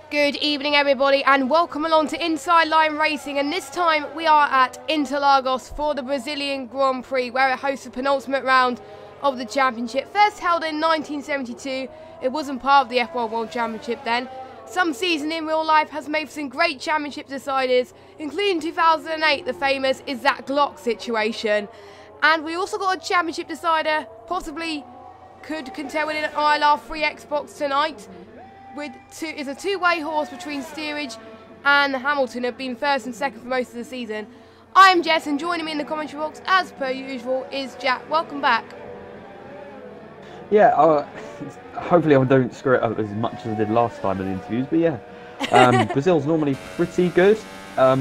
Good evening everybody and welcome along to Inside Line Racing, and this time we are at Interlagos for the Brazilian Grand Prix, where it hosts the penultimate round of the championship. First held in 1972, it wasn't part of the F1 World Championship then. Some season in real life has made for some great championship deciders, including 2008, the famous Is That Glock situation. And we also got a championship decider, possibly could contend with an ILR3 Xbox tonight. Is a two-way horse between Steerage and Hamilton, have been first and second for most of the season. I am Jess, and joining me in the commentary box, as per usual, is Jack. Welcome back. Yeah, hopefully I don't screw it up as much as I did last time in the interviews, but yeah. Brazil's normally pretty good. It's a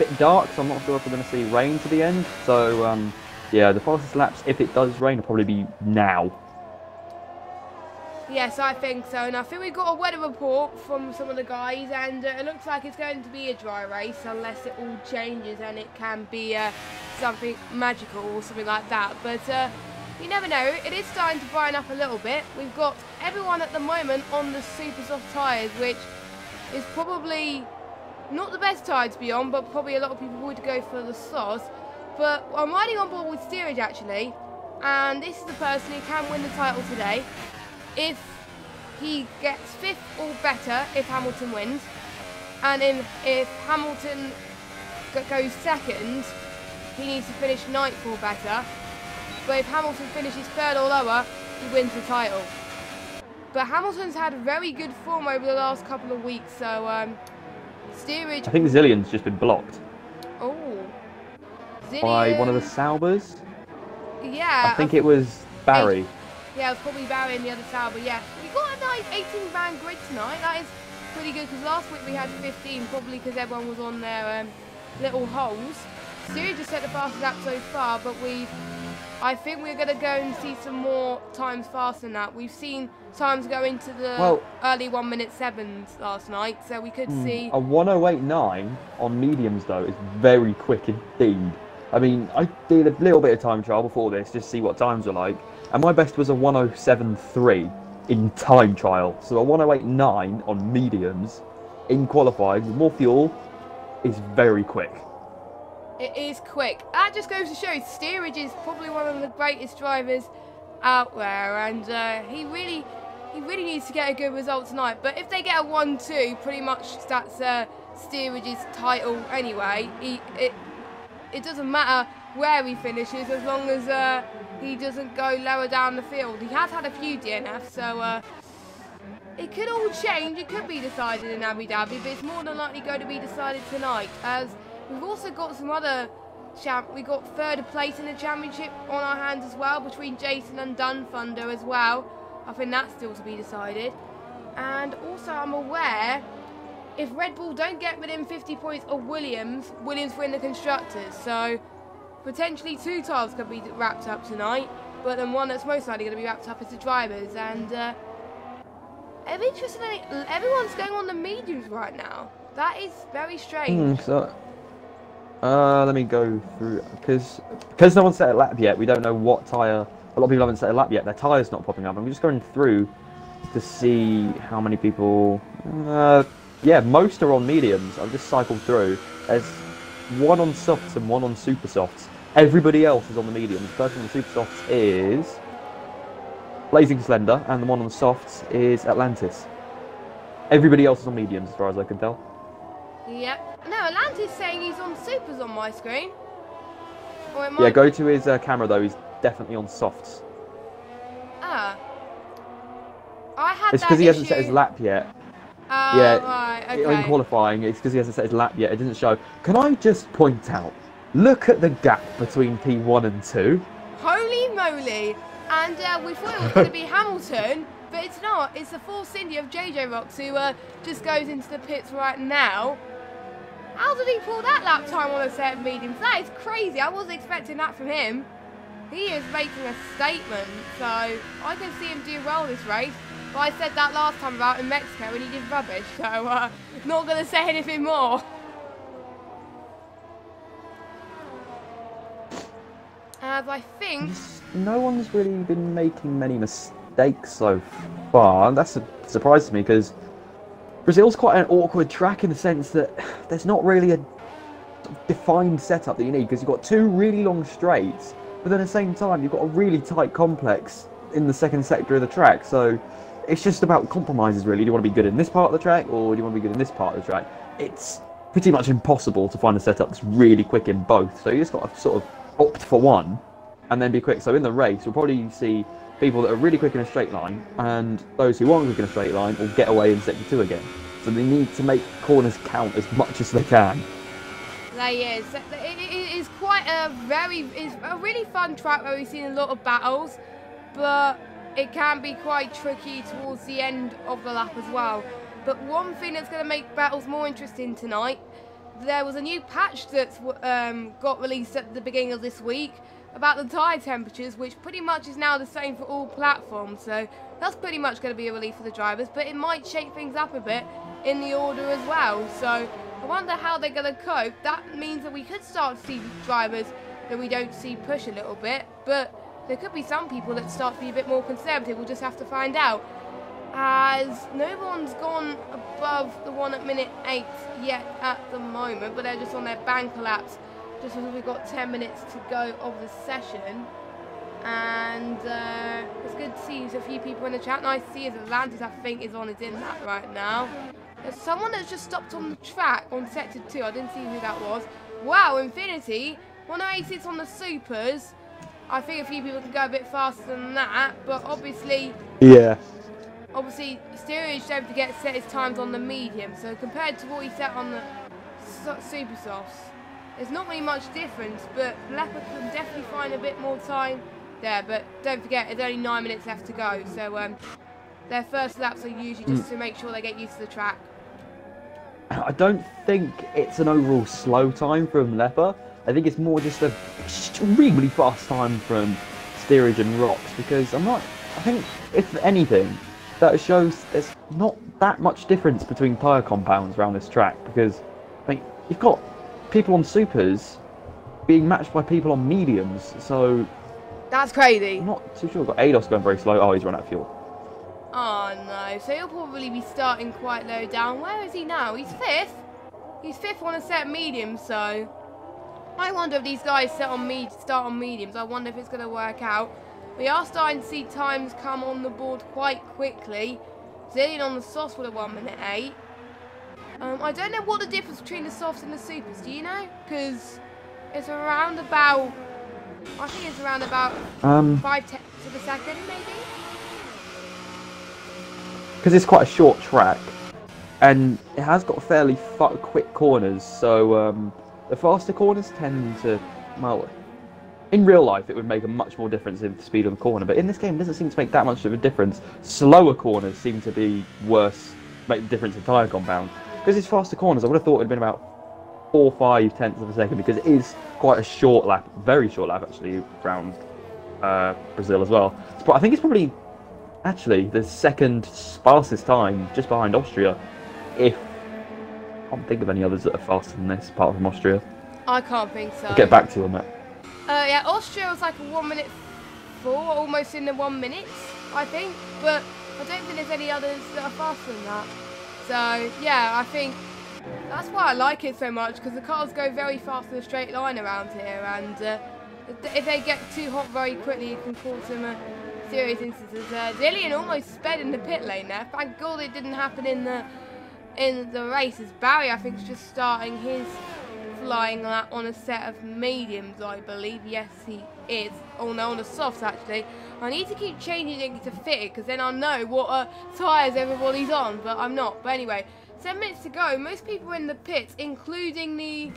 bit dark, so I'm not sure if we're going to see rain to the end. So, yeah, the fastest laps, if it does rain, will probably be now. Yes, I think so, and I think we've got a weather report from some of the guys, and it looks like it's going to be a dry race unless it all changes and it can be something magical or something like that. But you never know, it is starting to brighten up a little bit. We've got everyone at the moment on the super soft tyres, which is probably not the best tyre to be on, but probably a lot of people would go for the soft. But I'm riding on board with Steerage actually, and this is the person who can win the title today. If he gets 5th or better, if Hamilton wins, and if Hamilton goes 2nd, he needs to finish 9th or better. But if Hamilton finishes 3rd or lower, he wins the title. But Hamilton's had very good form over the last couple of weeks, so Steerage... I think Zillion's just been blocked. Oh. Zillion... By one of the Saubers? Yeah. I think it was Barry. Yeah, it was probably Barry and the other side, but yeah. We got a nice 18-man grid tonight. That is pretty good, because last week we had 15, probably because everyone was on their little holes. Steerage just set the fastest lap so far, but I think we're going to go and see some more times faster than that. We've seen times go into the early 1:07s last night, so we could see... A 1:08.9 on mediums, though, is very quick indeed. I mean, I did a little bit of time trial before this, just to see what times were like. And my best was a 1:07.3 in time trial. So a 1:08.9 on mediums in qualifying with more fuel is very quick. It is quick. That just goes to show Steerage is probably one of the greatest drivers out there, and he really needs to get a good result tonight. But if they get a 1-2, pretty much that's Steerage's title anyway. It doesn't matter where he finishes as long as he doesn't go lower down the field. He has had a few DNFs, so it could all change. It could be decided in Abu Dhabi, but it's more than likely going to be decided tonight, as we've also got some other we got 3rd place in the championship on our hands as well, between Jason and Dun Thunder as well. I think that's still to be decided. And also I'm aware, if Red Bull don't get within 50 points of Williams win the Constructors, so potentially 2 titles could be wrapped up tonight, but then one that's most likely going to be wrapped up is the drivers. And interestingly, everyone's going on the mediums right now. That is very strange. Let me go through, because no one's set a lap yet, we don't know what tyre. A lot of people haven't set a lap yet, their tyre's not popping up. I'm just going through to see how many people. Yeah, most are on mediums. I've just cycled through. There's one on softs and one on super softs. Everybody else is on the mediums. The person on the super softs is Blazing Slender, and the one on the softs is Atlantis. Everybody else is on mediums, as far as I can tell. Yep. No, Atlantis saying he's on supers on my screen. Yeah, go to his camera though. He's definitely on softs. Ah. I had It's because he hasn't set his lap yet. Yeah, right, okay. In qualifying, it's because he hasn't set his lap yet. It doesn't show. Can I just point out, look at the gap between P1 and 2. Holy moly. And we thought it was going to be Hamilton, but it's not. It's the Force India of JJ Rocks, who just goes into the pits right now. How did he pull that lap time on a set of mediums? That is crazy. I wasn't expecting that from him. He is making a statement, so I can see him do well this race. But I said that last time about in Mexico when he did rubbish, so not going to say anything more. As I think... No one's really been making many mistakes so far. That surprises me, because Brazil's quite an awkward track in the sense that there's not really a defined setup that you need, because you've got two really long straights, but then at the same time you've got a really tight complex in the second sector of the track. So it's just about compromises really. Do you want to be good in this part of the track, or do you want to be good in this part of the track? It's pretty much impossible to find a setup that's really quick in both. So you just got to sort of opt for one and then be quick. So in the race you'll probably see people that are really quick in a straight line, and those who aren't quick in a straight line will get away in sector 2 again. So they need to make corners count as much as they can. There he is. It is quite it's a really fun track where we've seen a lot of battles, but it can be quite tricky towards the end of the lap as well. But one thing that's going to make battles more interesting tonight, there was a new patch that's got released at the beginning of this week about the tyre temperatures, which pretty much is now the same for all platforms. So that's pretty much going to be a relief for the drivers, but it might shake things up a bit in the order as well. So I wonder how they're going to cope. That means that we could start to see drivers that we don't see push a little bit, but there could be some people that start to be a bit more conservative. We'll just have to find out, as no one's gone above the one at minute 8 yet at the moment, but they're just on their banker laps, just as we've got 10 minutes to go of the session. And it's good to see a few people in the chat. Nice to see as Atlantis, I think, is on his in that right now. There's someone that's just stopped on the track on sector 2. I didn't see who that was. Wow, Infinity 186 on the supers. I think a few people can go a bit faster than that, but obviously, Steerage, don't forget, set his times on the medium. So compared to what he set on the super softs, there's not really much difference, but Leopard can definitely find a bit more time there. But don't forget, there's only 9 minutes left to go. So their first laps are usually just to make sure they get used to the track. I don't think it's an overall slow time from Leopard. I think it's more just a extremely fast time from Steerage and Rocks, because I think, if anything, that shows there's not that much difference between tyre compounds around this track, because you've got people on supers being matched by people on mediums, so that's crazy. I'm not too sure. We've got Ados going very slow. Oh, he's run out of fuel. Oh no, so he'll probably be starting quite low down. Where is he now? He's 5th. He's 5th on a set medium, so I wonder if these guys start on mediums. I wonder if it's going to work out. We are starting to see times come on the board quite quickly. Zillion on the softs with a 1 minute 8. I don't know what the difference between the softs and the supers. Do you know? Because it's around about, I think it's around about 5 tenths of a second, maybe. Because it's quite a short track, and it has got fairly quick corners. So the faster corners tend to, well, in real life it would make a much more difference in the speed of the corner, but in this game it doesn't seem to make that much of a difference. Slower corners seem to be worse, make the difference in tyre compound. Because it's faster corners, I would have thought it would have been about 4 or 5 tenths of a second, because it is quite a short lap, very short lap actually, around Brazil as well. But I think it's probably actually the second fastest time, just behind Austria, if I can't think of any others that are faster than this, apart from Austria. I can't think so. I'll get back to you on that. Yeah, Austria was like a 1 minute 4, almost in the 1 minute, I think. But I don't think there's any others that are faster than that. So yeah, I think that's why I like it so much, because the cars go very fast in a straight line around here, and if they get too hot very quickly, it can cause some serious instances. Dillian almost sped in the pit lane there. Thank God it didn't happen in the race, as Barry, I think, is just starting his flying lap on a set of mediums, I believe. Yes, he is. Oh no, on the softs actually. I need to keep changing it to fit it, because then I'll know what tyres everybody's on, but I'm not. But anyway, 7 minutes to go. Most people are in the pits, including the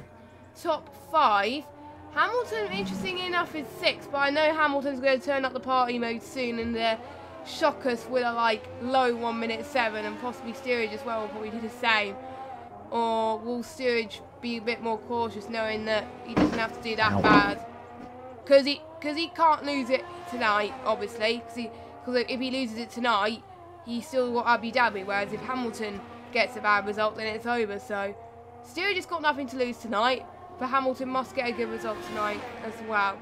top 5. Hamilton, interestingly enough, is 6th, but I know Hamilton's going to turn up the party mode soon and shock us with a low 1 minute 7, and possibly Steerage as well will probably do the same. Or will Steerage be a bit more cautious, knowing that he doesn't have to do that bad? Because he can't lose it tonight, obviously. Because if he loses it tonight, he's still got Abu Dhabi. Whereas if Hamilton gets a bad result, then it's over. So Steerage has got nothing to lose tonight, but Hamilton must get a good result tonight as well.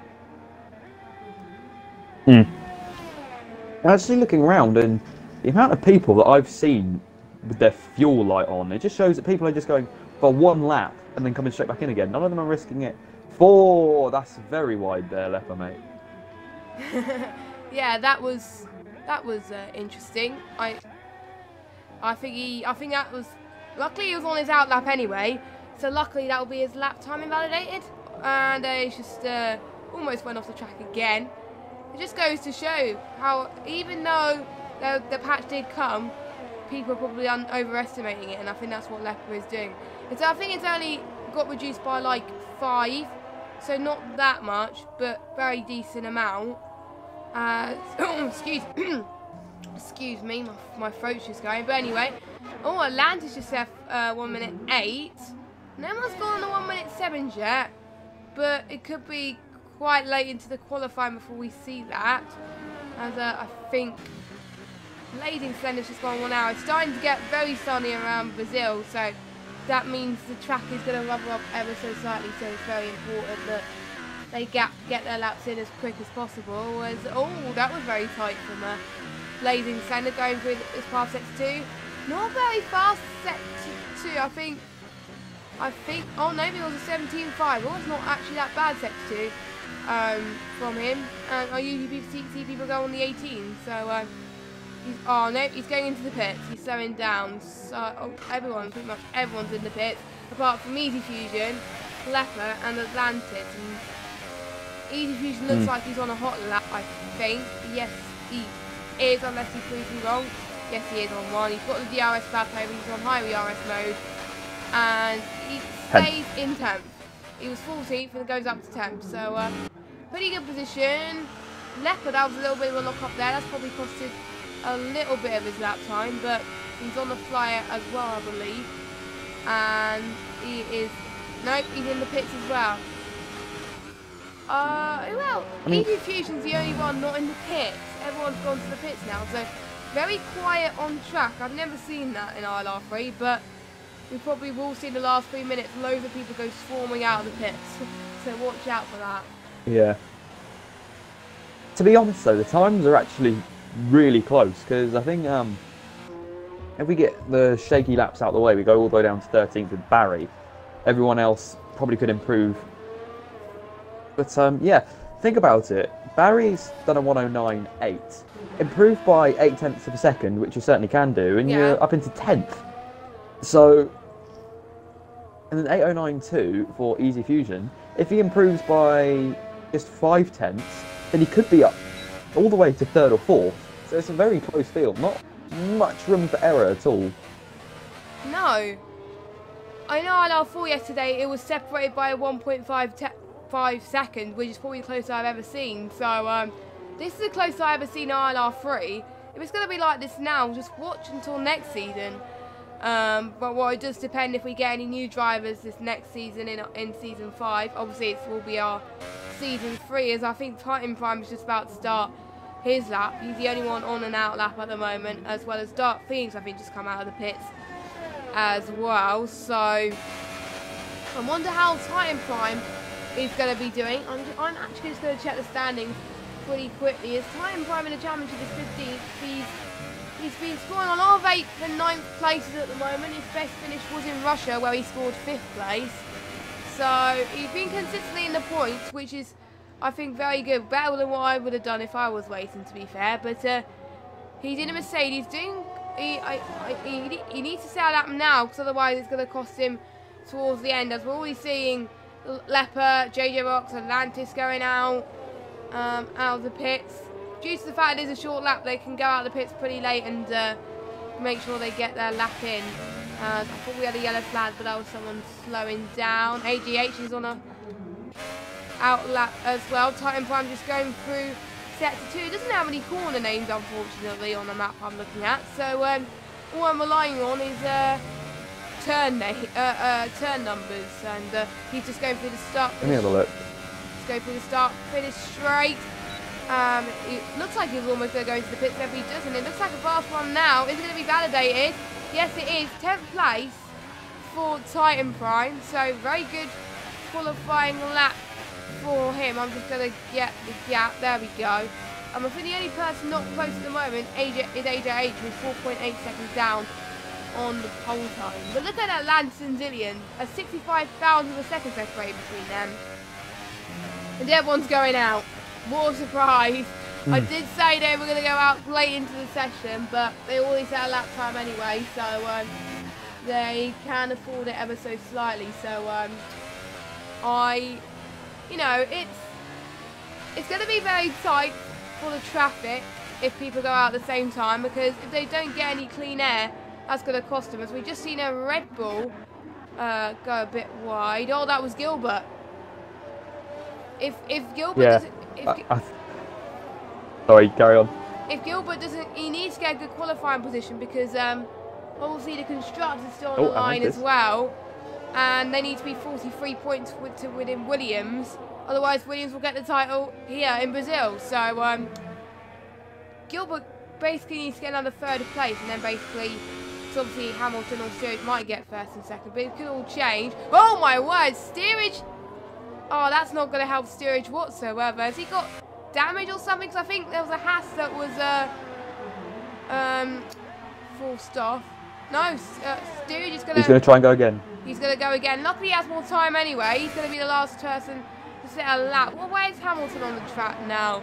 Actually, looking around, and the amount of people that I've seen with their fuel light on. It just shows that people are just going for one lap and then coming straight back in again. None of them are risking it. That's very wide there, Leper, mate. Yeah, that was interesting. I think that was, luckily he was on his out lap anyway, so luckily that will be his lap time invalidated, and he's just almost went off the track again. It just goes to show how, even though the patch did come, people are probably overestimating it, and I think that's what Leper is doing. I think it's only got reduced by like 5, so not that much, but very decent amount. Excuse me, my throat's just going. But anyway, Atlantis just left 1 minute 8. No one's gone on the 1 minute 7 yet, but it could be quite late into the qualifying before we see that. As I think Blazing Slender's just gone 1 hour. It's starting to get very sunny around Brazil, so that means the track is going to rubber up ever so slightly. So it's very important that they get their laps in as quick as possible. That was very tight from Blazing Slender going through this past sector 2. Not very fast sector 2. I think. Oh, maybe it was a 17.5. It was not actually that bad sector 2 from him. And I usually see people go on the 18. So he's going into the pits. He's slowing down. So pretty much everyone's in the pits, apart from Easy Fusion, Leper, and Atlantis. And Easy Fusion looks like he's on a hot lap, I think. Yes, he is, unless he proves me wrong. Yes, he is on 1. He's got the DRS back over. He's on high DRS mode. And he stays in 10th. He was 14th and goes up to 10th. So, pretty good position. Leper, that was a little bit of a lock up there. That's probably costed a little bit of his lap time. But he's on the flyer as well, I believe. And he is... Nope, he's in the pits as well. Easy Fusion's the only one not in the pits. Everyone's gone to the pits now, so very quiet on track. I've never seen that in ILR3, but we probably will see in the last 3 minutes loads of people go swarming out of the pits. So watch out for that. Yeah. To be honest though, the times are actually really close, because I think if we get the shaky laps out of the way, we go all the way down to 13th with Barry. Everyone else probably could improve. But yeah, think about it. Barry's done a 109.8. Improved by 0.8 of a second, which you certainly can do, and you're up into 10th. So, and then 809.2 for Easy Fusion. If he improves by just 0.5, then he could be up all the way to 3rd or 4th. So it's a very close field. Not much room for error at all. No. I know ILR4 yesterday, it was separated by 1.5 seconds, which is probably the closest I've ever seen. So this is the closest I've ever seen ILR3. If it's going to be like this now, just watch until next season. But it does depend if we get any new drivers this next season in Season 5. Obviously, it will be our Season 3, as I think Titan Prime is just about to start his lap. He's the only one on and out lap at the moment, as well as Dark Phoenix, I think, just come out of the pits as well. So I wonder how Titan Prime is going to be doing. I'm actually just going to check the standings pretty quickly. As Titan Prime in the championship is 15th. He's been scoring a lot of 8th and 9th places at the moment. His best finish was in Russia, where he scored 5th place. So he's been consistently in the points, which is, I think, very good. Better than what I would have done if I was racing, to be fair. But he's in a Mercedes doing... He needs to sell that now, because otherwise it's going to cost him towards the end. As we're already seeing Leper, JJ Rocks, Atlantis going out of the pits. Due to the fact it is a short lap, they can go out of the pits pretty late and make sure they get their lap in. I thought we had a yellow flag, but that was someone slowing down. AGH is on a out lap as well. Titan Prime just going through sector 2. It doesn't have any corner names, unfortunately, on the map I'm looking at. So all I'm relying on is turn numbers, and he's just going through the start. Let me have a look. Just go through the start, finish straight. It looks like he's almost going to go into the pits if he doesn't. It looks like a fast one now. Is it going to be validated? Yes, it is. 10th place for Titan Prime. So very good qualifying lap for him. I'm just going to get the gap. There we go. I think the only person not close at the moment is AJH with 4.8 seconds down on the pole time. But look at that Lance and Zillion, a 65,000 of a second separate between them. And everyone's going out. What a surprise. I did say they were going to go out late into the session, but they always had a lap time anyway, so they can afford it ever so slightly. So you know, it's going to be very tight for the traffic if people go out at the same time, because if they don't get any clean air, that's going to cost them. As we just seen a Red Bull go a bit wide. Oh, that was Gilbert. If Gilbert doesn't, sorry, carry on. If Gilbert doesn't, he needs to get a good qualifying position, because obviously the constructors still on the line as well, and they need to be 43 points to within Williams. Otherwise, Williams will get the title here in Brazil. So Gilbert basically needs to get another third place, and then basically, so obviously Hamilton or Steerage might get first and second, but it could all change. Oh my word, Steerage! Oh, that's not going to help Steerage whatsoever. Has he got damage or something? Because I think there was a Haas that was forced off. No, Steerage is going to... He's going to try and go again. He's going to go again. Luckily, he has more time anyway. He's going to be the last person to set a lap. Well, where's Hamilton on the track now?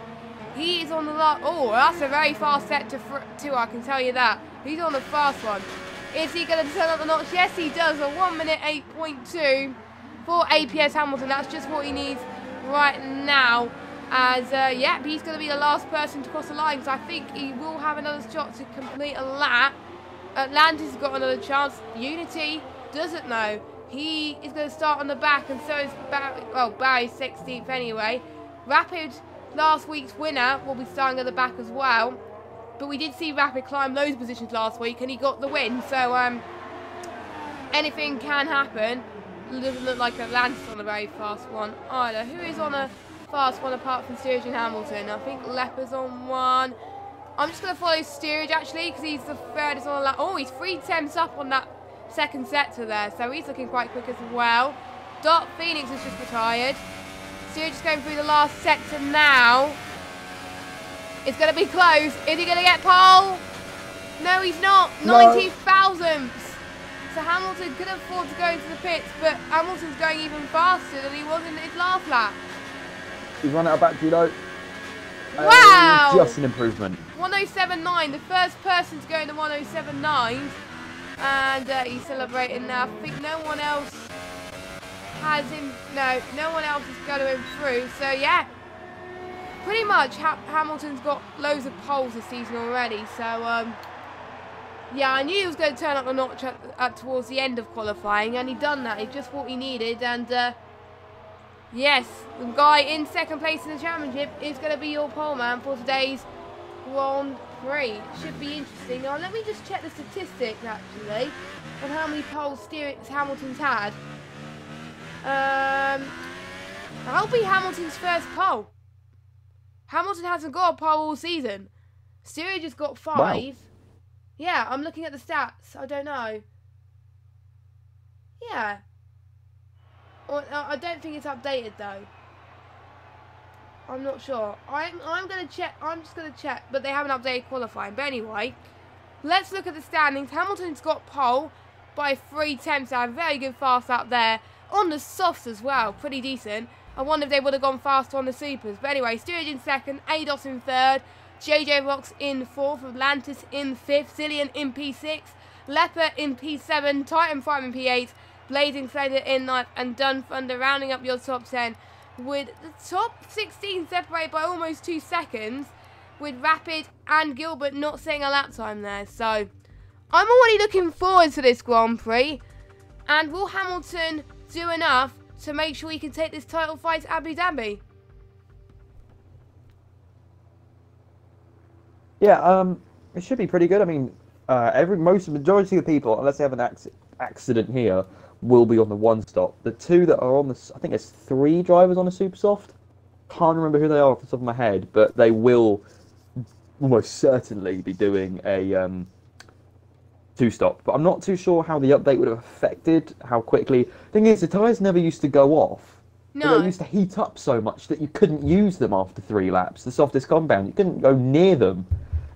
He is on the last... Oh, that's a very fast set to two, I can tell you that. He's on the fast one. Is he going to turn up the notch? Yes, he does. A 1 minute 8.2 for APS Hamilton. That's just what he needs right now. As, yeah, he's going to be the last person to cross the line. So I think he will have another shot to complete a lap. Atlantis has got another chance. Unity doesn't know. He is going to start on the back, and so is Barry. Well, Barry's 16th anyway. Rapid, last week's winner, will be starting at the back as well. But we did see Rapid climb those positions last week, and he got the win. So anything can happen. It doesn't look like Atlantis on a very fast one either. Who is on a fast one apart from Steerage and Hamilton? I think Leper's on one. I'm just going to follow Steerage actually, because he's the furthest on the lap. Oh, he's 3 tenths up on that second sector there, so he's looking quite quick as well. Dot Phoenix has just retired. Steerage is going through the last sector now. It's going to be close. Is he going to get pole? No, he's not. 90 thousandths. So Hamilton could afford to go into the pits, but Hamilton's going even faster than he was in his last lap. He's run out of battery though. Wow! Just an improvement. 107.9, the first person to go into 107.9. And he's celebrating now. I think no one else has him. No one else is going to him through. So yeah, pretty much Hamilton's got loads of poles this season already. So yeah, I knew he was going to turn up the notch towards the end of qualifying, and he done that. He just what he needed, and yes, the guy in second place in the championship is going to be your pole man for today's Grand Prix. Should be interesting. Now, let me just check the statistics, actually, on how many poles Hamilton's had. That'll be Hamilton's first pole. Hamilton hasn't got a pole all season. Steerage has got 5. Wow. Yeah, I'm looking at the stats. I don't know. Yeah. I don't think it's updated though. I'm not sure. I'm gonna check. I'm just gonna check, but they haven't updated qualifying. But anyway, let's look at the standings. Hamilton's got pole by 3 tenths. A very good fast out there on the softs as well. Pretty decent. I wonder if they would have gone faster on the supers. But anyway, Steerage in second, ADOS in third, JJ Rocks in fourth, Atlantis in fifth, Zillion in P6, Leper in P7, Titan 5 in P8. Blazing Slater in 9th, and Dun Thunder rounding up your top 10, with the top 16 separated by almost 2 seconds, with Rapid and Gilbert not setting a lap time there. So I'm already looking forward to this Grand Prix, and will Hamilton do enough to make sure he can take this title fight to Abu Dhabi? Yeah, it should be pretty good. I mean, majority of the people, unless they have an accident here, will be on the one stop. The two that are on the, I think there's 3 drivers on a super soft. Can't remember who they are off the top of my head, but they will almost certainly be doing a 2-stop. But I'm not too sure how the update would have affected how quickly. Thing is, the tyres never used to go off. No. They used to heat up so much that you couldn't use them after 3 laps. The softest compound, you couldn't go near them.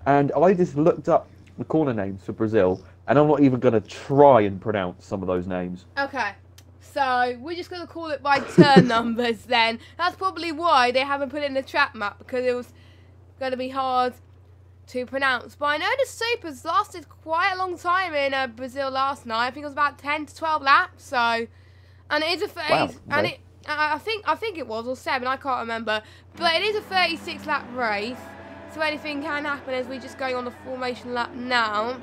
And I just looked up the corner names for Brazil, and I'm not even going to try and pronounce some of those names. Okay. So, we're just going to call it by turn numbers then. That's probably why they haven't put it in the track map, because it was going to be hard to pronounce. But I know the Supers lasted quite a long time in Brazil last night. I think it was about 10 to 12 laps. So, and it is a 30, wow, okay. and it, I think it was, or 7, I can't remember. But it is a 36 lap race, so anything can happen as we're just going on the formation lap now.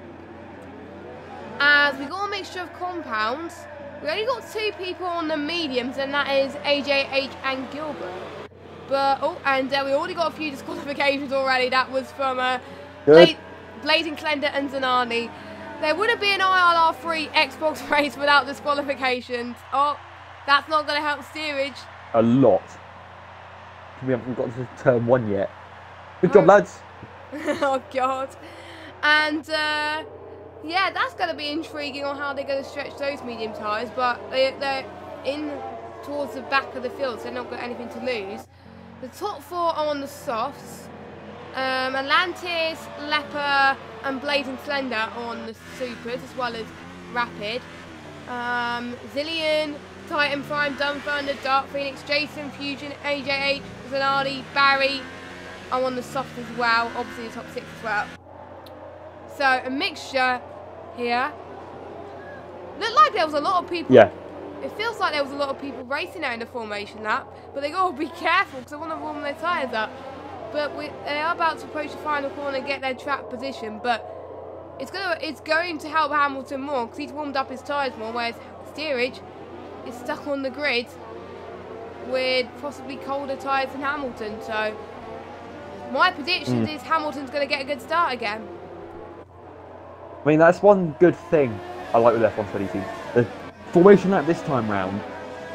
As we got a mixture of compounds, we only got 2 people on the mediums, and that is AJH and Gilbert. But, oh, and we already got a few disqualifications already. That was from Blazing Slender and Zanardi. There wouldn't be an ILR3 Xbox race without disqualifications. Oh, that's not going to help steerage. A lot. We haven't got to turn 1 yet. Good job, lads. Oh, God. And, yeah, that's going to be intriguing on how they're going to stretch those medium tyres. But they're in towards the back of the field, so they've not got anything to lose. The top 4 are on the softs. Atlantis, Leper, and Blazing Slender on the supers, as well as Rapid. Zillion, Titan Prime, Dumbthunder, Dark Phoenix, Jason, Fusion, AJH, Zanardi, Barry are on the soft as well. Obviously the top 6 as well. So a mixture here. Looked like there was a lot of people. Yeah. It feels like there was a lot of people racing out in the formation lap, but they got to be careful because they want to warm their tyres up. But they are about to approach the final corner and get their track position, but it's going to help Hamilton more because he's warmed up his tyres more, whereas steerage is stuck on the grid with possibly colder tyres than Hamilton. So my prediction is Hamilton's going to get a good start again. I mean, that's one good thing I like with F1 2018. The formation lap this time round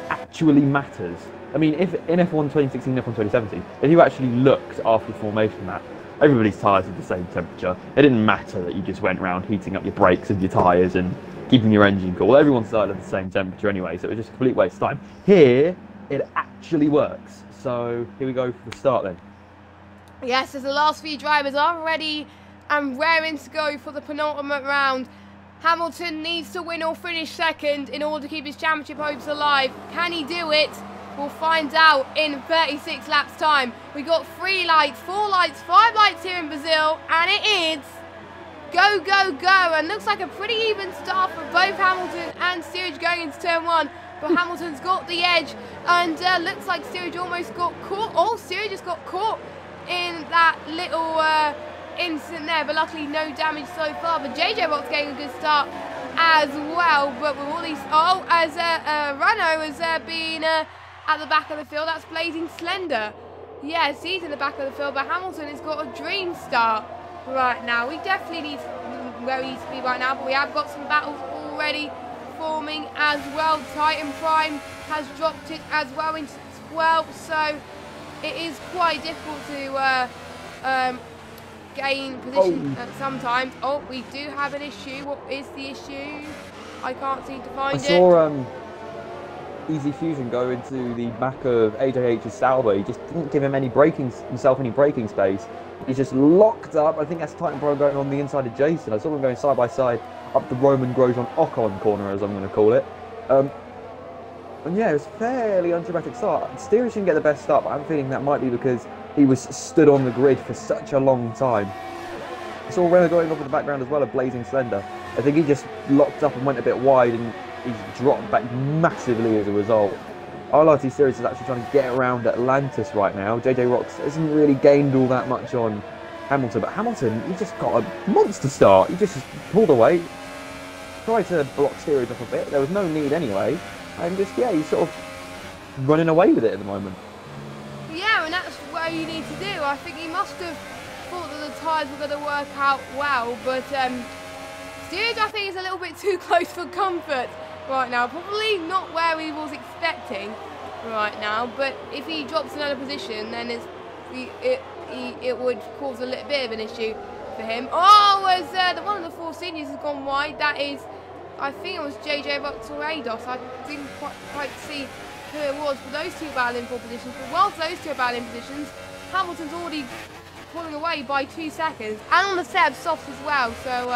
actually matters. I mean, if in F1 2016 and F1 2017, if you actually looked after the formation lap, everybody's tyres were the same temperature. It didn't matter that you just went around heating up your brakes and your tyres and keeping your engine cool. Everyone's started at the same temperature anyway, so it was just a complete waste of time. Here, it actually works. So here we go for the start then. Yes, as the last few drivers are ready and raring to go for the penultimate round. Hamilton needs to win or finish second in order to keep his championship hopes alive. Can he do it? We'll find out in 36 laps time. We got 3 lights, 4 lights, 5 lights here in Brazil, and it is go, go, go. And looks like a pretty even start for both Hamilton and steerage going into turn 1. But Hamilton's got the edge, and looks like steerage almost got caught. Oh, steerage just got caught in that little incident there, but luckily no damage so far. But JJ Rock's getting a good start as well. But with all these, as Renault has been at the back of the field, that's Blazing Slender. Yes, he's in the back of the field, but Hamilton has got a dream start right now. We definitely need where he needs to be right now, but we have got some battles already forming as well. Titan Prime has dropped it as well into 12, so it is quite difficult to gain position sometimes. Oh, we do have an issue. What is the issue? I can't seem to find it. I saw Easy Fusion go into the back of AJH's Sauber. He just didn't give himself any braking space. He's just locked up. I think that's Titan Pro going on the inside of Jason. I saw them going side by side up the Roman Grosjean Ocon corner, as I'm going to call it. And yeah, it was a fairly undramatic start. Steerage didn't get the best start, but I'm feeling that might be because he was stood on the grid for such a long time. I saw Renault going off in the background as well, a Blazing Slender. I think he just locked up and went a bit wide, and he's dropped back massively as a result. ILRT Series is actually trying to get around Atlantis right now. JJ Rocks hasn't really gained all that much on Hamilton, but Hamilton, he just got a monster start. He just pulled away, tried to block steerage off a bit. There was no need anyway, and just, yeah, he's sort of running away with it at the moment. Yeah, and that's what you need to do. I think he must have thought that the tyres were going to work out well, but steerage, I think, is a little bit too close for comfort right now. Probably not where he was expecting right now, but if he drops another position, then it would cause a little bit of an issue for him. Oh, as one of the 4 seniors has gone wide. That is, I think it was JJ Rocks or Ados. I didn't quite see who it was, but those 2 battling for positions. But whilst those 2 are battling positions, Hamilton's already pulling away by 2 seconds, and on the set of softs as well. So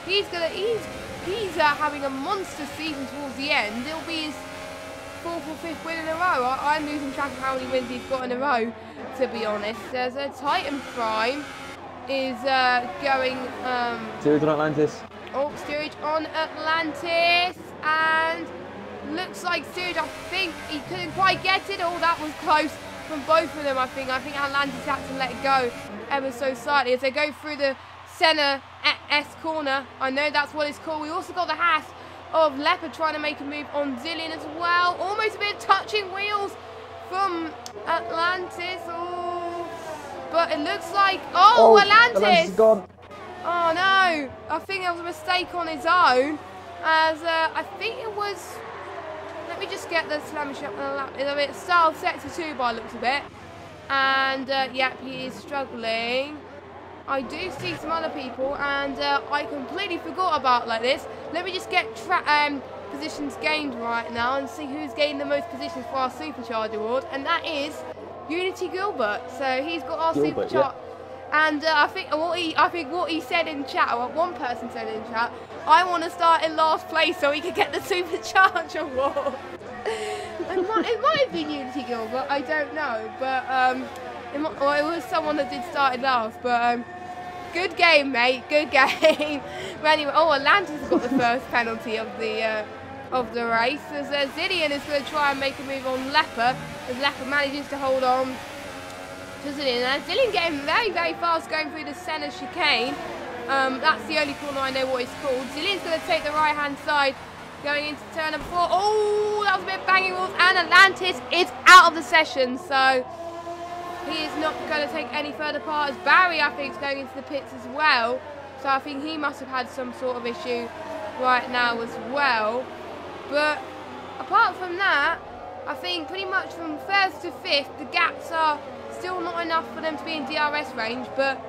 He's having a monster season towards the end. It'll be his 4th or 5th win in a row. I'm losing track of how many wins he's got in a row, to be honest. There's a Titan Prime is going... Steerage on Atlantis. Oh, steerage on Atlantis. And looks like steerage, I think he couldn't quite get it. Oh, that was close from both of them, I think. I think Atlantis had to let it go ever so slightly as they go through the center S corner. I know that's what it's called. We also got the Haas of Leopard trying to make a move on Zillion as well. Almost a bit of touching wheels from Atlantis. Oh, but it looks like... Oh, Atlantis is gone. Oh, no. I think that was a mistake on his own. As I think it was... Let me just get the slamming shot on the lap. It's a bit style sector 2 by looks of it. And, yep, he is struggling. I do see some other people, and I completely forgot about like this. Let me just get positions gained right now and see who's gained the most positions for our Supercharge Award, and that is Unity Gilbert. So he's got our Supercharge, yeah. And I think what he said in chat, or what one person said in chat, I want to start in last place so he can get the Supercharge Award. It might have been Unity Gilbert, I don't know, but it was someone that did start in last, but good game, mate, good game. But anyway, oh, Atlantis has got the first penalty of the race, as Zillion is going to try and make a move on Leopard, as Leopard manages to hold on to Zillion. And Zillion getting very, very fast going through the centre chicane. That's the only corner I know what it's called. Zillion's going to take the right-hand side, going into turn number 4. Oh, that was a bit of banging wheels, and Atlantis is out of the session, so he is not going to take any further part. As Barry, I think, is going into the pits as well, so I think he must have had some sort of issue right now as well. But apart from that, I think pretty much from 1st to 5th, the gaps are still not enough for them to be in DRS range, but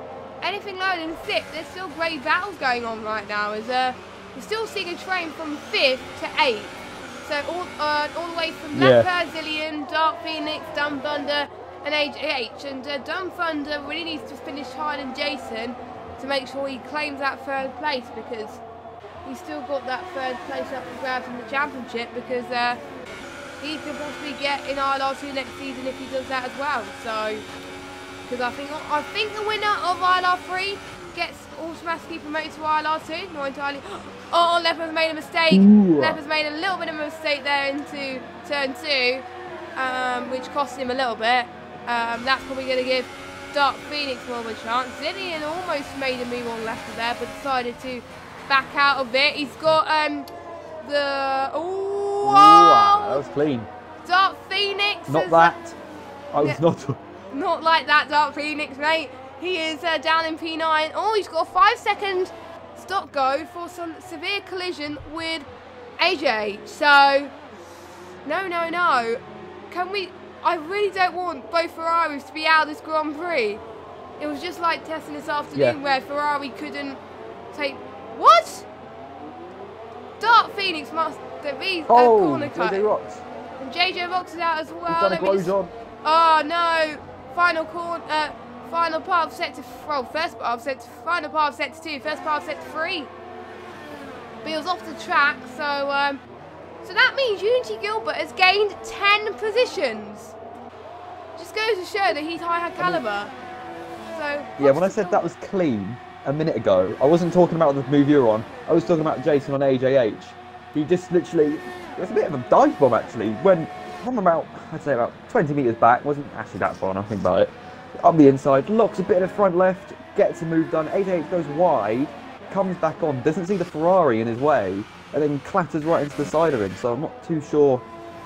anything lower than 6th, there's still great battles going on right now. As we're still seeing a train from 5th to 8th. So all the way from Leopard, Zillion, Dark Phoenix, Dumb Thunder, and AJH. And Dumb Thunder really needs to finish higher than Jason to make sure he claims that 3rd place, because he's still got that 3rd place up for grabs in the championship, because he could possibly get in ILR2 next season if he does that as well. So, because I think the winner of ILR3 gets automatically promoted to ILR2. Not entirely. Oh, Leopard's made a mistake. Leopard's made a little bit of a mistake there into turn 2, which cost him a little bit. That's probably going to give Dark Phoenix more of a chance. Zillion almost made a move on Leopard there, but decided to back out of it. He's got the... Oh, wow, that was clean. Dark Phoenix. Not that. I was not... Not like that, Dark Phoenix, mate. He is down in P9. Oh, he's got a 5-second stop go for some severe collision with AJ. So, no. Can we... I really don't want both Ferraris to be out of this Grand Prix. It was just like testing this afternoon where Ferrari couldn't take... What? Dark Phoenix must be a corner cut. JJ Rocks. And JJ Rocks is out as well. He's done a Oh, no. Final corner... Final part of sector, well, first part of sector, final part of sector 2, first part of sector 3. But he was off the track, so so that means Unity Gilbert has gained 10 positions. Just goes to show that he's high caliber. So yeah, when I said that was clean a minute ago, I wasn't talking about the move you're on. I was talking about Jason on AJH. He just literally, it was a bit of a dive bomb actually. When from about, I'd say about 20 meters back, wasn't actually that far. When I think about it. Up the inside, locks a bit of the front left, gets a move done. AJH goes wide, comes back on, doesn't see the Ferrari in his way, and then clatters right into the side of him. So I'm not too sure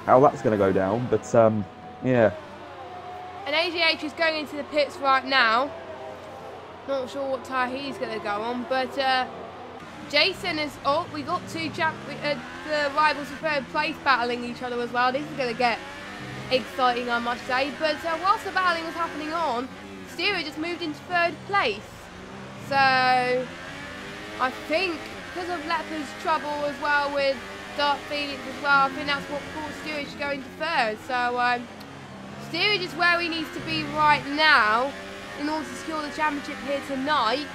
how that's going to go down, but yeah. And AJH is going into the pits right now. Not sure what tyre he's going to go on, but Jason is. Oh, we got two the rivals of 3rd place battling each other as well. This is going to get exciting, I must say. But whilst the battling was happening on, Steerer just moved into 3rd place. So I think because of Leopard's trouble as well with Dark Phoenix as well, I think that's what caused Steerage going to 3rd. So Steerage is where he needs to be right now in order to secure the championship here tonight.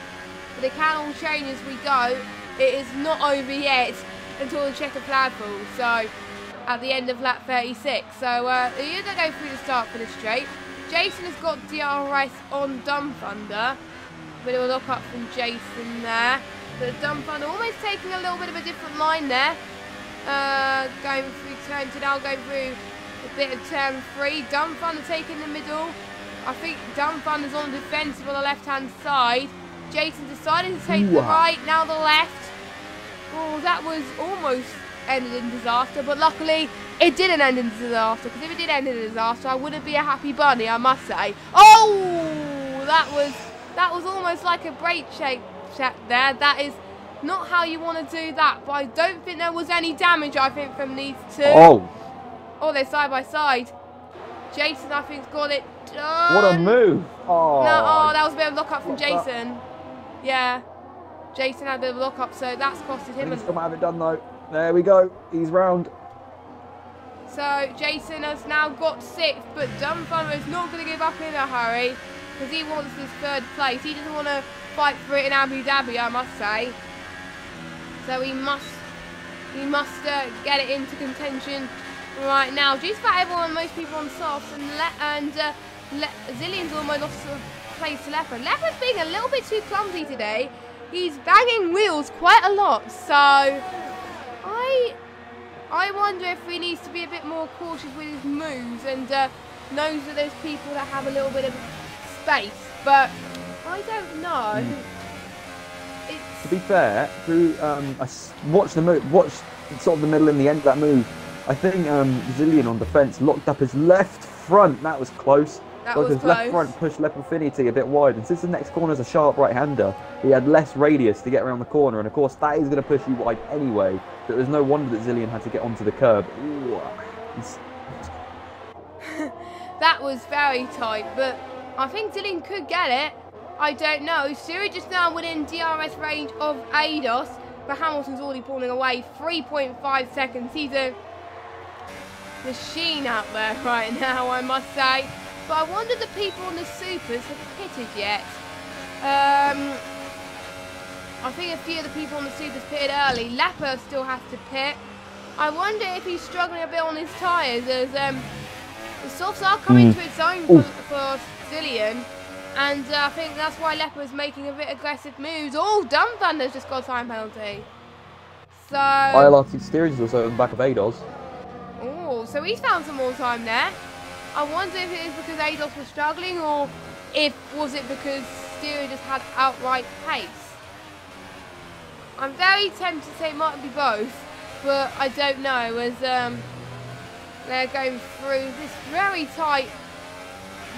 But it can all change as we go it is not over yet until the checkered flag falls. So at the end of lap 36. So you're going to go through the start for the straight. Jason has got DRS on Dumb Thunder. Bit of a lock up from Jason there. But Dumb Thunder almost taking a little bit of a different line there. Going through turn 2 now, going through a bit of turn 3. Dumb Thunder taking the middle. I think Dumb Thunder's on the defensive on the left-hand side. Jason decided to take the right, now the left. Oh, that was almost ended in disaster, but luckily it didn't end in disaster, because if it did end in disaster, I wouldn't be a happy bunny, I must say. Oh, that was almost like a brake check there. That is not how you want to do that, but I don't think there was any damage, I think, from these two. Oh, they're side by side. Jason, I think, got it done. What a move. Oh, no, that was a bit of a lock-up from Jason. Yeah, Jason had a bit of a lock-up, so that's costed him. He still might have it done, though. There we go. He's round. So Jason has now got 6th, but Dumb Thunder is not going to give up in a hurry, because he wants his 3rd place. He doesn't want to fight for it in Abu Dhabi, I must say. So he must get it into contention right now. Just about everyone, most people on softs, and Zillion's almost lost place to Leopard. Leopard's being a little bit too clumsy today. He's banging wheels quite a lot, so I wonder if he needs to be a bit more cautious with his moves and knows that there's people that have a little bit of space, but I don't know. To be fair, through watch sort of the middle and the end of that move. I think Zillion on defence locked up his left front. That was close. That was his close. Left front pushed Leopardfinity a bit wide, and since the next corner is a sharp right-hander, he had less radius to get around the corner, and of course that is going to push you wide anyway. So it was no wonder that Zillion had to get onto the curb. Ooh, that was very tight, but I think Zillion could get it. I don't know. Siri just now within DRS range of ADOS, but Hamilton's already pulling away. 3.5 seconds. He's a machine out there right now, I must say. But I wonder if the people on the supers have pitted yet. I think a few of the people on the supers pitted early. Leopard still has to pit. I wonder if he's struggling a bit on his tyres, as the softs are coming to its own for Zillion. And I think that's why Leopard's making a bit aggressive moves. Oh, Dumb Thunder's just got a time penalty. So ILR3 steering is also on the back of ADOS. Oh, so he's found some more time there. I wonder if it is because ADOS was struggling, or was it because Stereo just had outright pace. I'm very tempted to say it might be both, but I don't know, as they're going through this very tight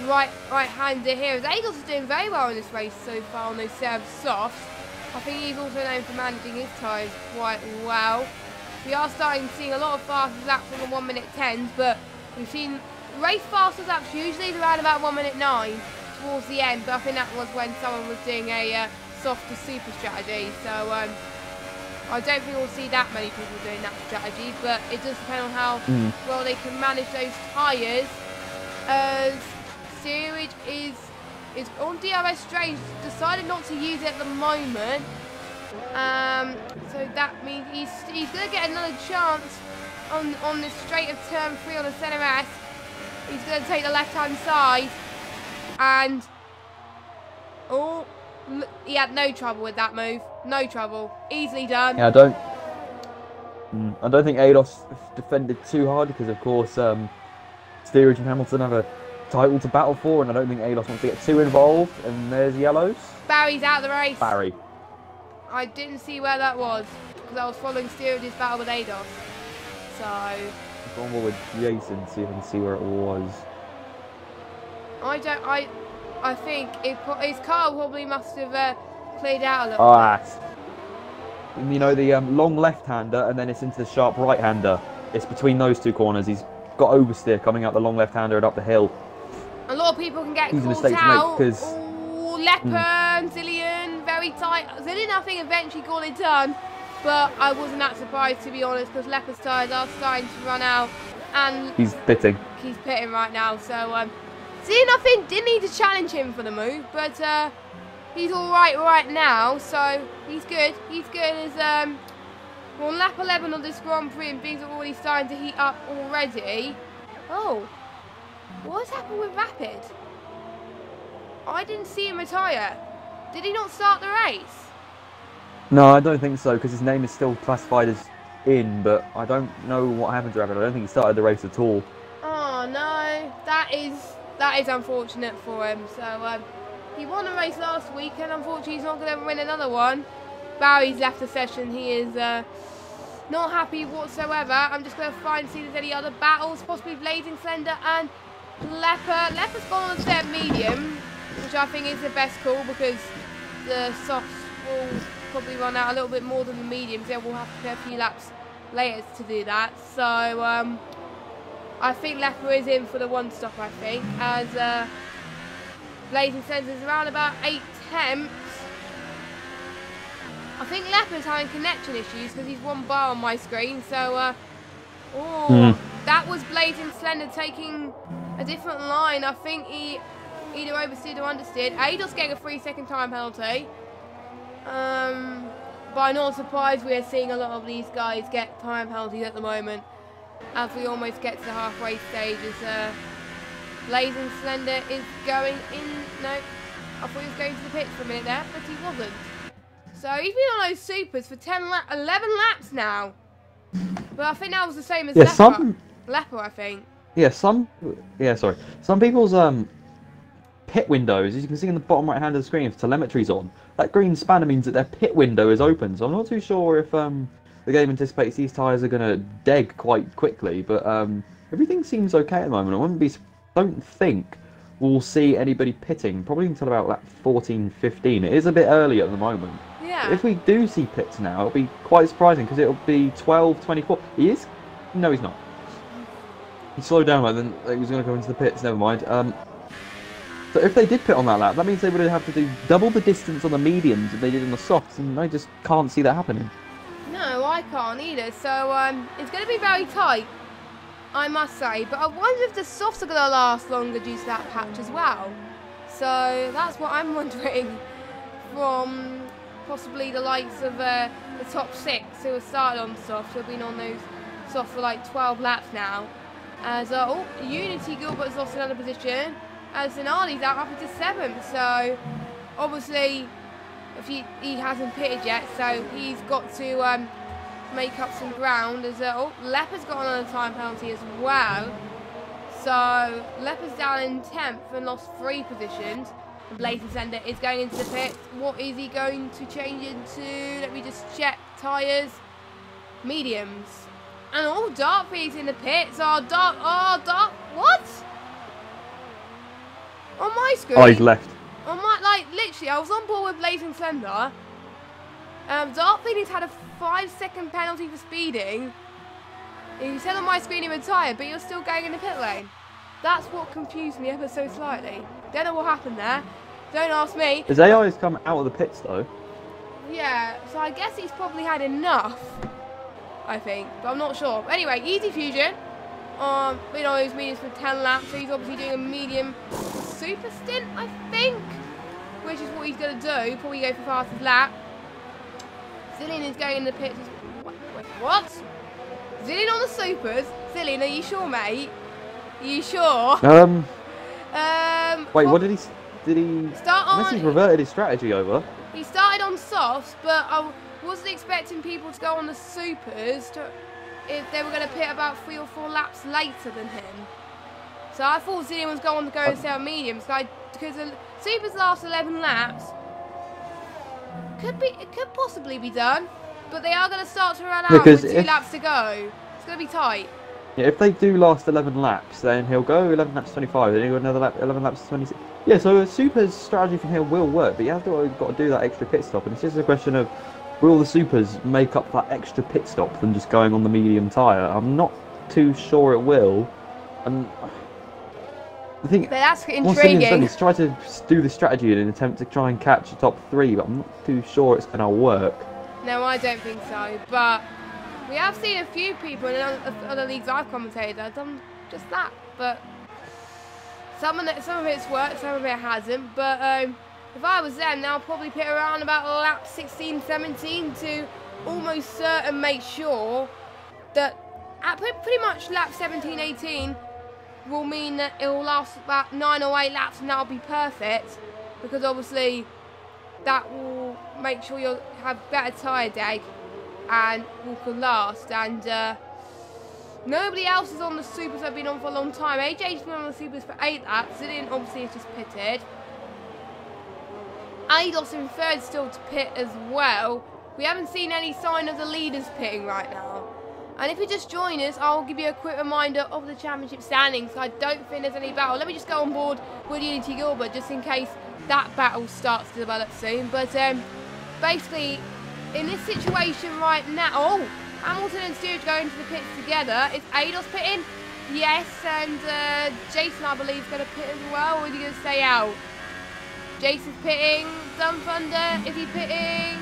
right-hander here. As ADOS is doing very well in this race so far on those serve softs. I think he's also known for managing his tyres quite well. We are starting to see a lot of fastest laps on the 1 minute 10s, but we've seen race fastest laps usually around about 1 minute 9 towards the end, but I think that was when someone was doing a soft to super strategy. So I don't think we'll see that many people doing that strategy, but it does depend on how well they can manage those tyres. As Steerage is on DRS straight, decided not to use it at the moment. So that means he's going to get another chance on this straight of turn 3 on the centre S. He's going to take the left-hand side, and he had no trouble with that move. No trouble, easily done. Yeah, I don't think ADOS defended too hard, because of course Steerage and Hamilton have a title to battle for, and I don't think ADOS wants to get too involved. And there's yellows. Barry's out of the race. Barry. I didn't see where that was, because I was following Steerage's battle with ADOS. So Go on with Jason, see if I can see where it was. I think his car probably must have cleared out a little bit. You know, the long left-hander, and then it's into the sharp right-hander. It's between those two corners. He's got oversteer coming out the long left-hander and up the hill. A lot of people can get Easy caught mistake out. to make, because Leopard, Zillion, very tight. Zillion, I think, eventually got it done, but I wasn't that surprised, to be honest, because Leopard's tyres are starting to run out, and he's pitting. He's pitting right now, so Zillion, I think, didn't need to challenge him for the move, but he's all right now, so he's good. He's good as we're on lap 11 on this Grand Prix, and things are already starting to heat up already. Oh, what's happened with Rapid? I didn't see him retire. Did he not start the race? No, I don't think so, because his name is still classified as in, but I don't know what happened to Rapid. I don't think he started the race at all. Oh no, that is unfortunate for him. So he won a race last week, and unfortunately he's not going to win another one. Barry's left the session. He is not happy whatsoever. I'm just going to see if there's any other battles, possibly Blazing Slender and Leper. Leper's gone on step medium, which I think is the best call, because the softs will probably run out a little bit more than the mediums. They will have to play a few laps later to do that. So I think Leper is in for the one stop, I think, as Blazing Slender's around about 8/10. I think Leper's having connection issues because he's one bar on my screen. So, that was Blazing Slender taking a different line. I think he either oversteered or understeered. Ados getting a 3-second time penalty. But I'm not surprised we're seeing a lot of these guys get time penalties at the moment, as we almost get to the halfway stage. As Blazing Slender is going in. No, I thought he was going to the pits for a minute there, but he wasn't. So he's been on those supers for 11 laps now. But I think that was the same as Leper, I think. Yeah, some people's pit windows, as you can see in the bottom right hand of the screen, if telemetry's on, that green spanner means that their pit window is open. So I'm not too sure if the game anticipates these tyres are going to deg quite quickly, but everything seems okay at the moment. Don't think we'll see anybody pitting probably until about lap 14, 15. It is a bit early at the moment. Yeah. If we do see pits now, it'll be quite surprising, because it'll be 12, 24. He is? No, he's not. He slowed down, like, then he was going to go into the pits. Never mind. So if they did pit on that lap, that means they would have to do double the distance on the mediums that they did on the softs, and I just can't see that happening. No, I can't either. So it's going to be very tight, I must say. But I wonder if the softs are going to last longer due to that patch as well. So that's what I'm wondering from possibly the likes of the top 6 who have started on softs, who have been on those softs for like 12 laps now. As Unity Gilbert's lost another position, as Zanardi's out up into 7th. So obviously, if he hasn't pitted yet, so he's got to make up some ground. As Leper's got another time penalty as well. So Leper's down in 10th and lost 3 positions. And Blazing Slender is going into the pit. What is he going to change into? Let me just check. Tyres, mediums. And Dartfeed's in the pits. Dart, what? On my screen. Oh, he's left. On my, literally, I was on board with Blazing Slender. Dartfeed's had a 5-second penalty for speeding. He said on my screen he retired, but you're still going in the pit lane. That's what confused me ever so slightly. Don't know what happened there. Don't ask me. His AI has come out of the pits though. Yeah, so I guess he's probably had enough, I think, but I'm not sure. Anyway, Easy Fusion. Been on those mediums for 10 laps, so he's obviously doing a medium super stint, I think, which is what he's going to do. Probably go for fastest lap. Zillion is going in the pits. Wait, what? Zillion on the supers? Zillion, are you sure, mate? Are you sure? Wait, what did he start on? Unless he's reverted his strategy over. He started on softs, but I wasn't expecting people to go on the supers if they were going to pit about 3 or 4 laps later than him. So I thought Zillion was going to go and sell mediums, because the supers last 11 laps. It could possibly be done, but they are going to start to run out with 2 laps to go. It's going to be tight. Yeah, if they do last 11 laps, then he'll go 11 laps 25, then he'll go another lap, 11 laps 26. Yeah, so a Super's strategy from here will work, but you have got to do that extra pit stop, and it's just a question of, will the Supers make up that extra pit stop than just going on the medium tyre? I'm not too sure it will, and I think but that's intriguing. He's tried to do the strategy in an attempt to try and catch the top 3, but I'm not too sure it's going to work. No, I don't think so, but we have seen a few people in other leagues I've commentated that have done just that, but some of it's worked, some of it hasn't. But if I was them, they'll probably pit around about lap 16, 17 to almost certain make sure that at pretty much lap 17, 18 will mean that it will last about 9 or 8 laps and that'll be perfect, because obviously that will make sure you'll have better tyre deg and will last. And nobody else is on the supers that have been on for a long time. AJ's been on the supers for 8 laps. Zillion obviously has just pitted. Eidos in third still to pit as well. We haven't seen any sign of the leaders pitting right now. And if you just join us, I'll give you a quick reminder of the championship standings. I don't think there's any battle. Let me just go on board with Unity Gilbert just in case that battle starts to develop soon. But basically, in this situation right now, oh, Hamilton and Steerage going to the pits together. Is Eidos pitting? Yes, and Jason, I believe, is going to pit as well, or is he going to stay out? Jason's pitting. Dumb Thunder, is he pitting?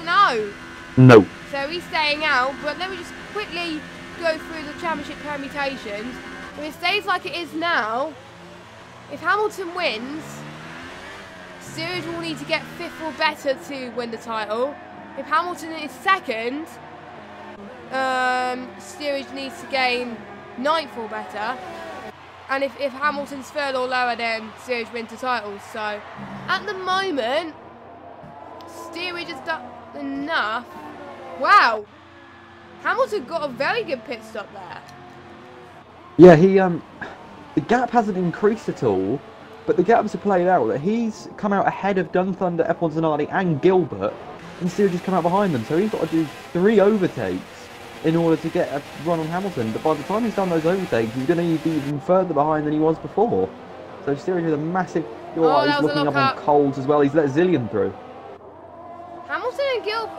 No. No. So he's staying out, but let me just quickly go through the championship permutations. If it stays like it is now, if Hamilton wins, Steerage will need to get 5th or better to win the title. If Hamilton is second, Steerage needs to gain 9th or better. And if Hamilton's third or lower, then Steerage wins the title. So at the moment, Steerage has done enough. Wow, Hamilton got a very good pit stop there. Yeah, the gap hasn't increased at all, but the gaps are played out. That he's come out ahead of Dun Thunder, F1 Zanardi and Gilbert, and Steerage has come out behind them. So he's got to do 3 overtakes in order to get a run on Hamilton. But by the time he's done those overtakes, he's going to be even further behind than he was before. So Steerage with a massive... he's looking up on Coles as well. He's let Zillion through.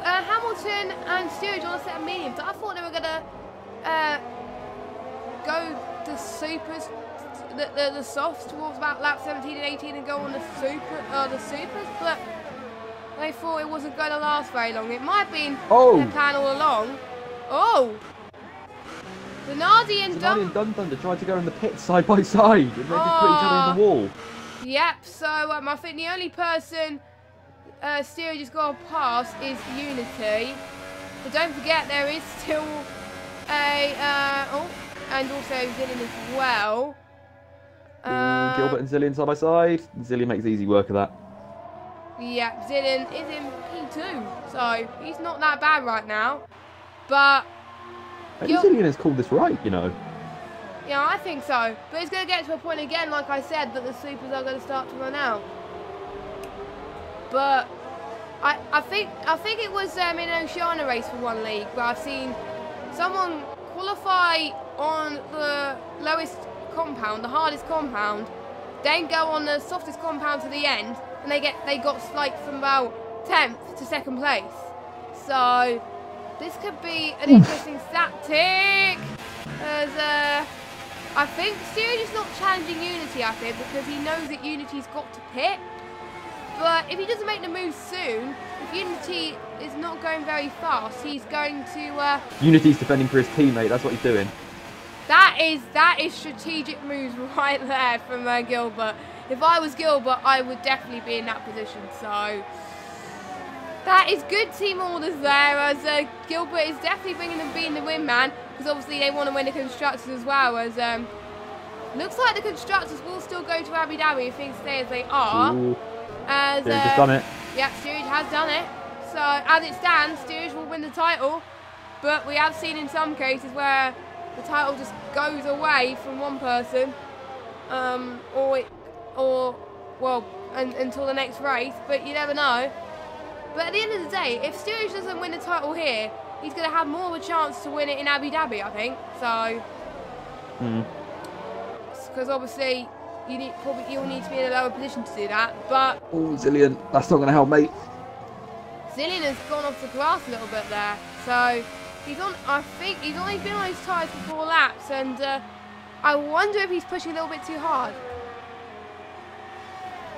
Hamilton and Steerage on a set of mediums. I thought they were gonna go the supers, the softs towards about lap 17 and 18 and go on the supers, but they thought it wasn't going to last very long. It might have been their plan all along. Oh, Zanardi and Dun Thunder tried to go in the pit side by side, and they just put each other in the wall. Yep. So I think the only person Steerage has got to pass is Unity. But don't forget there is still a and also Zillion as well. Gilbert and Zillion side by side. Zillion makes easy work of that. Yeah, Zillion is in P2, so he's not that bad right now. But maybe Zillion has called this right, you know. Yeah, I think so. But it's going to get to a point again, like I said, that the supers are going to start to run out. But I think it was in an Oceania race for one league where I've seen someone qualify on the lowest compound, the hardest compound, then go on the softest compound to the end, and they got like from about 10th to 2nd place. So this could be an interesting static. As I think Steerage is not challenging Unity, I think, because he knows that Unity's got to pit. But if he doesn't make the move soon, if Unity is not going very fast, he's going to... Unity's defending for his teammate, that's what he's doing. That is strategic moves right there from Gilbert. If I was Gilbert, I would definitely be in that position. So that is good team orders there, as Gilbert is definitely being the win man, because obviously they want to win the Constructors as well. As looks like the Constructors will still go to Abu Dhabi if things stay as they are. Ooh. As Steerage has done it. Yeah, Steerage has done it. So as it stands, Steerage will win the title. But we have seen in some cases where the title just goes away from one person, until the next race. But you never know. But at the end of the day, if Steerage doesn't win the title here, he's going to have more of a chance to win it in Abu Dhabi, I think. So, because obviously you'll need to be in a lower position to do that. But Zillion, that's not going to help, mate. Zillion has gone off the grass a little bit there. So he's on. I think he's only been on his tyres for 4 laps, and I wonder if he's pushing a little bit too hard.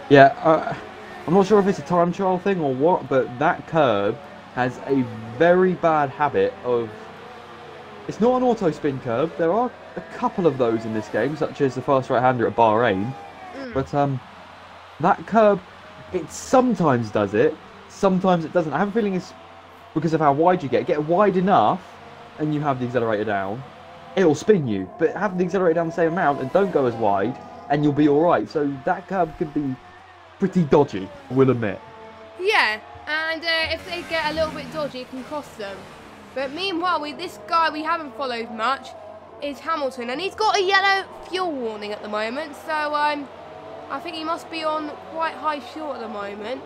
Yeah, I'm not sure if it's a time trial thing or what, but that curb has a very bad habit of... It's not an auto spin curb. There are a couple of those in this game, such as the fast right-hander at Bahrain. But that curb, it sometimes does it, sometimes it doesn't. I have a feeling it's because of how wide you get. Get wide enough, and you have the accelerator down, it'll spin you. But have the accelerator down the same amount and don't go as wide, and you'll be all right. So that curve could be pretty dodgy, I will admit. Yeah, and if they get a little bit dodgy, it can cost them. But meanwhile, this guy we haven't followed much is Hamilton, and he's got a yellow fuel warning at the moment. So I think he must be on quite high fuel at the moment.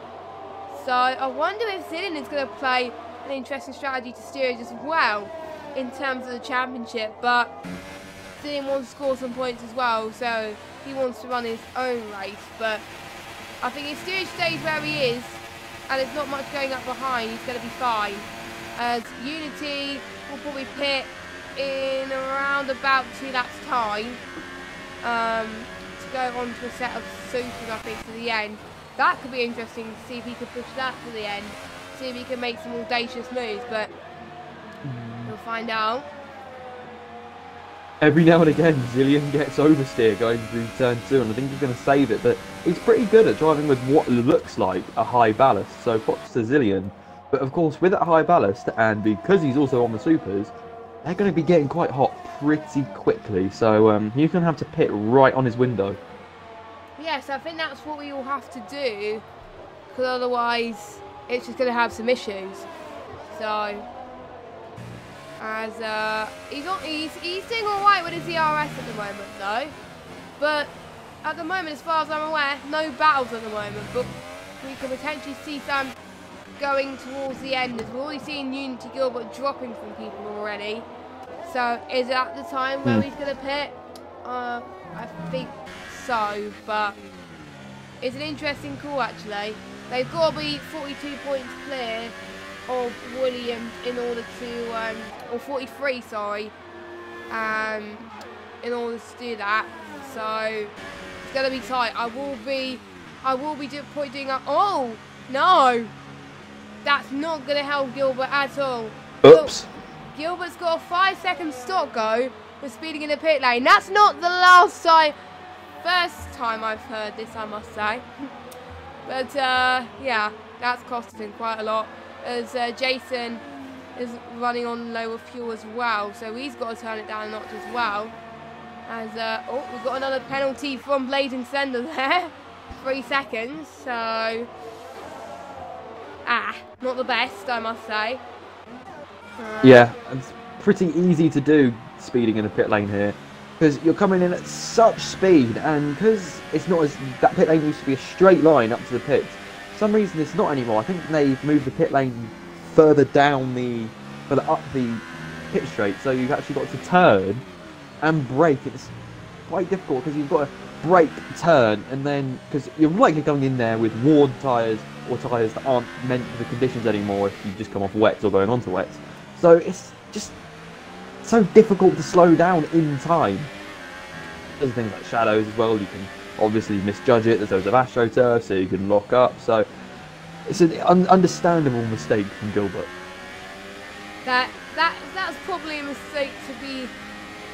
So I wonder if Zillion is going to play an interesting strategy to steerage as well in terms of the championship. But Zillion wants to score some points as well, so he wants to run his own race. But I think if steerage stays where he is, and there's not much going up behind, he's going to be fine. As Unity will probably pit in around about 2 laps time to go on to a set of supers, I think, to the end. That could be interesting to see if he can push that to the end, see if he can make some audacious moves, but we'll find out. Every now and again, Zillion gets oversteer going through turn 2, and I think he's going to save it, but he's pretty good at driving with what looks like a high ballast, so props to Zillion. But of course, with that high ballast, and because he's also on the supers, they're going to be getting quite hot pretty quickly, so he's going to have to pit right on his window. Yes, I think that's what we all have to do, because otherwise it's just going to have some issues. So, as he's doing all right with his ERS at the moment, though. But at the moment, as far as I'm aware, no battles at the moment. But we can potentially see some going towards the end, as we're already seeing Unity Gilbert dropping from people already. So, is it at the time where he's going to pit? I think so, but it's an interesting call actually. They've got to be 42 points clear of Williams in order to, or 43, sorry, in order to do that. So it's gonna be tight. I will be pointing up. Oh no, that's not gonna help Gilbert at all. Oops. Gilbert's got a 5-second stop go for speeding in the pit lane. That's not the first time I've heard this, I must say. But yeah, that's costing him quite a lot, as Jason is running on lower fuel as well, so he's got to turn it down a notch as well. As oh, we've got another penalty from Blazing Sender there, 3 seconds. So not the best, I must say. Yeah, it's pretty easy to do speeding in a pit lane here, because you're coming in at such speed, and because it's not as that pit lane used to be a straight line up to the pits. For some reason it's not anymore. I think they've moved the pit lane further up the pit straight, so you've actually got to turn and brake. It's quite difficult because you've got to brake, turn, and then because you're likely coming in there with worn tyres or tyres that aren't meant for the conditions anymore if you just come off wets or going onto wets. So it's just so difficult to slow down in time. There's things like shadows as well. You can obviously misjudge it. There's those of AstroTurf, so you can lock up. So it's an understandable mistake from Gilbert. That's probably a mistake to be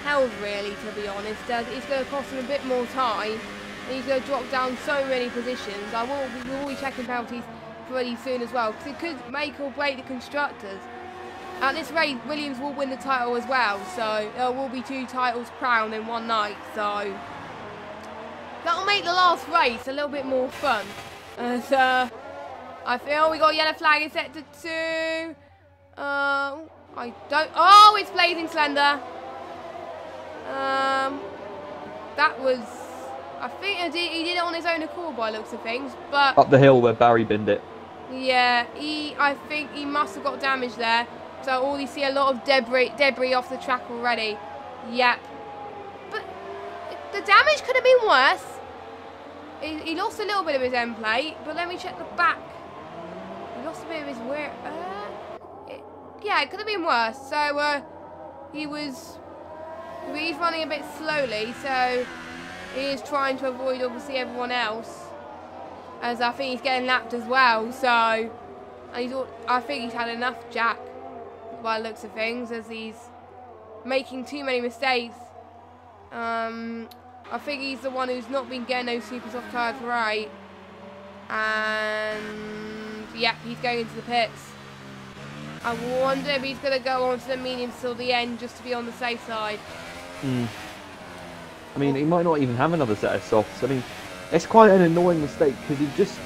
held, really, to be honest. It's going to cost him a bit more time, and he's going to drop down so many positions. We'll be checking penalties pretty soon as well, because it could make or break the constructors. At this rate, Williams will win the title as well, so there will be 2 titles crowned in one night, so that'll make the last race a little bit more fun. So I feel we got a yellow flag in sector 2. Oh, it's Blazing Slender. That was, I think he did it on his own accord by looks of things, but up the hill where Barry binned it. Yeah, I think he must have got damage there. So I already see a lot of debris off the track already. Yep. But the damage could have been worse. He lost a little bit of his end plate, but let me check the back. He lost a bit of his wear. Yeah, it could have been worse. So he's running a bit slowly, so he is trying to avoid obviously everyone else. As I think he's getting lapped as well. So I think he's had enough, Jack, by the looks of things, as he's making too many mistakes. I think he's the one who's not been getting those super soft tyres right. And yeah, he's going into the pits. I wonder if he's going to go on to the mediums till the end just to be on the safe side. I mean, he might not even have another set of softs. I mean, it's quite an annoying mistake because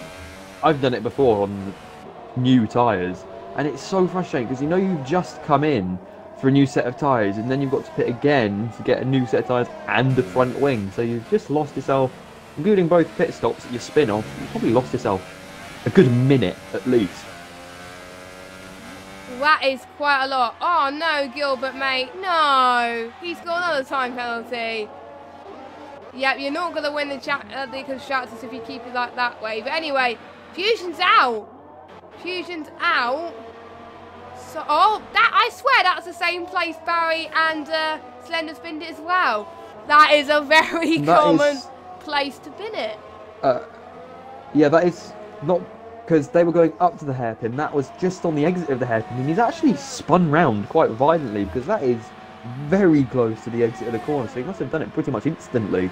I've done it before on new tyres, and it's so frustrating because you've just come in for a new set of tyres, and then you've got to pit again to get a new set of tyres and the front wing. So you've just lost yourself, including both pit stops, your spin off. You've probably lost yourself a good minute at least. That is quite a lot. Oh no, Gilbert, mate. No, he's got another time penalty. Yep, you're not going to win the constructors if you keep it like that way. But anyway, Fusion's out. Fusion's out. So, I swear that's the same place Barry and Slender's binned it as well. That is a very common place to bin it. Yeah, that is not because they were going up to the hairpin. That was just on the exit of the hairpin, and he's actually spun round quite violently because that is very close to the exit of the corner. So he must have done it pretty much instantly.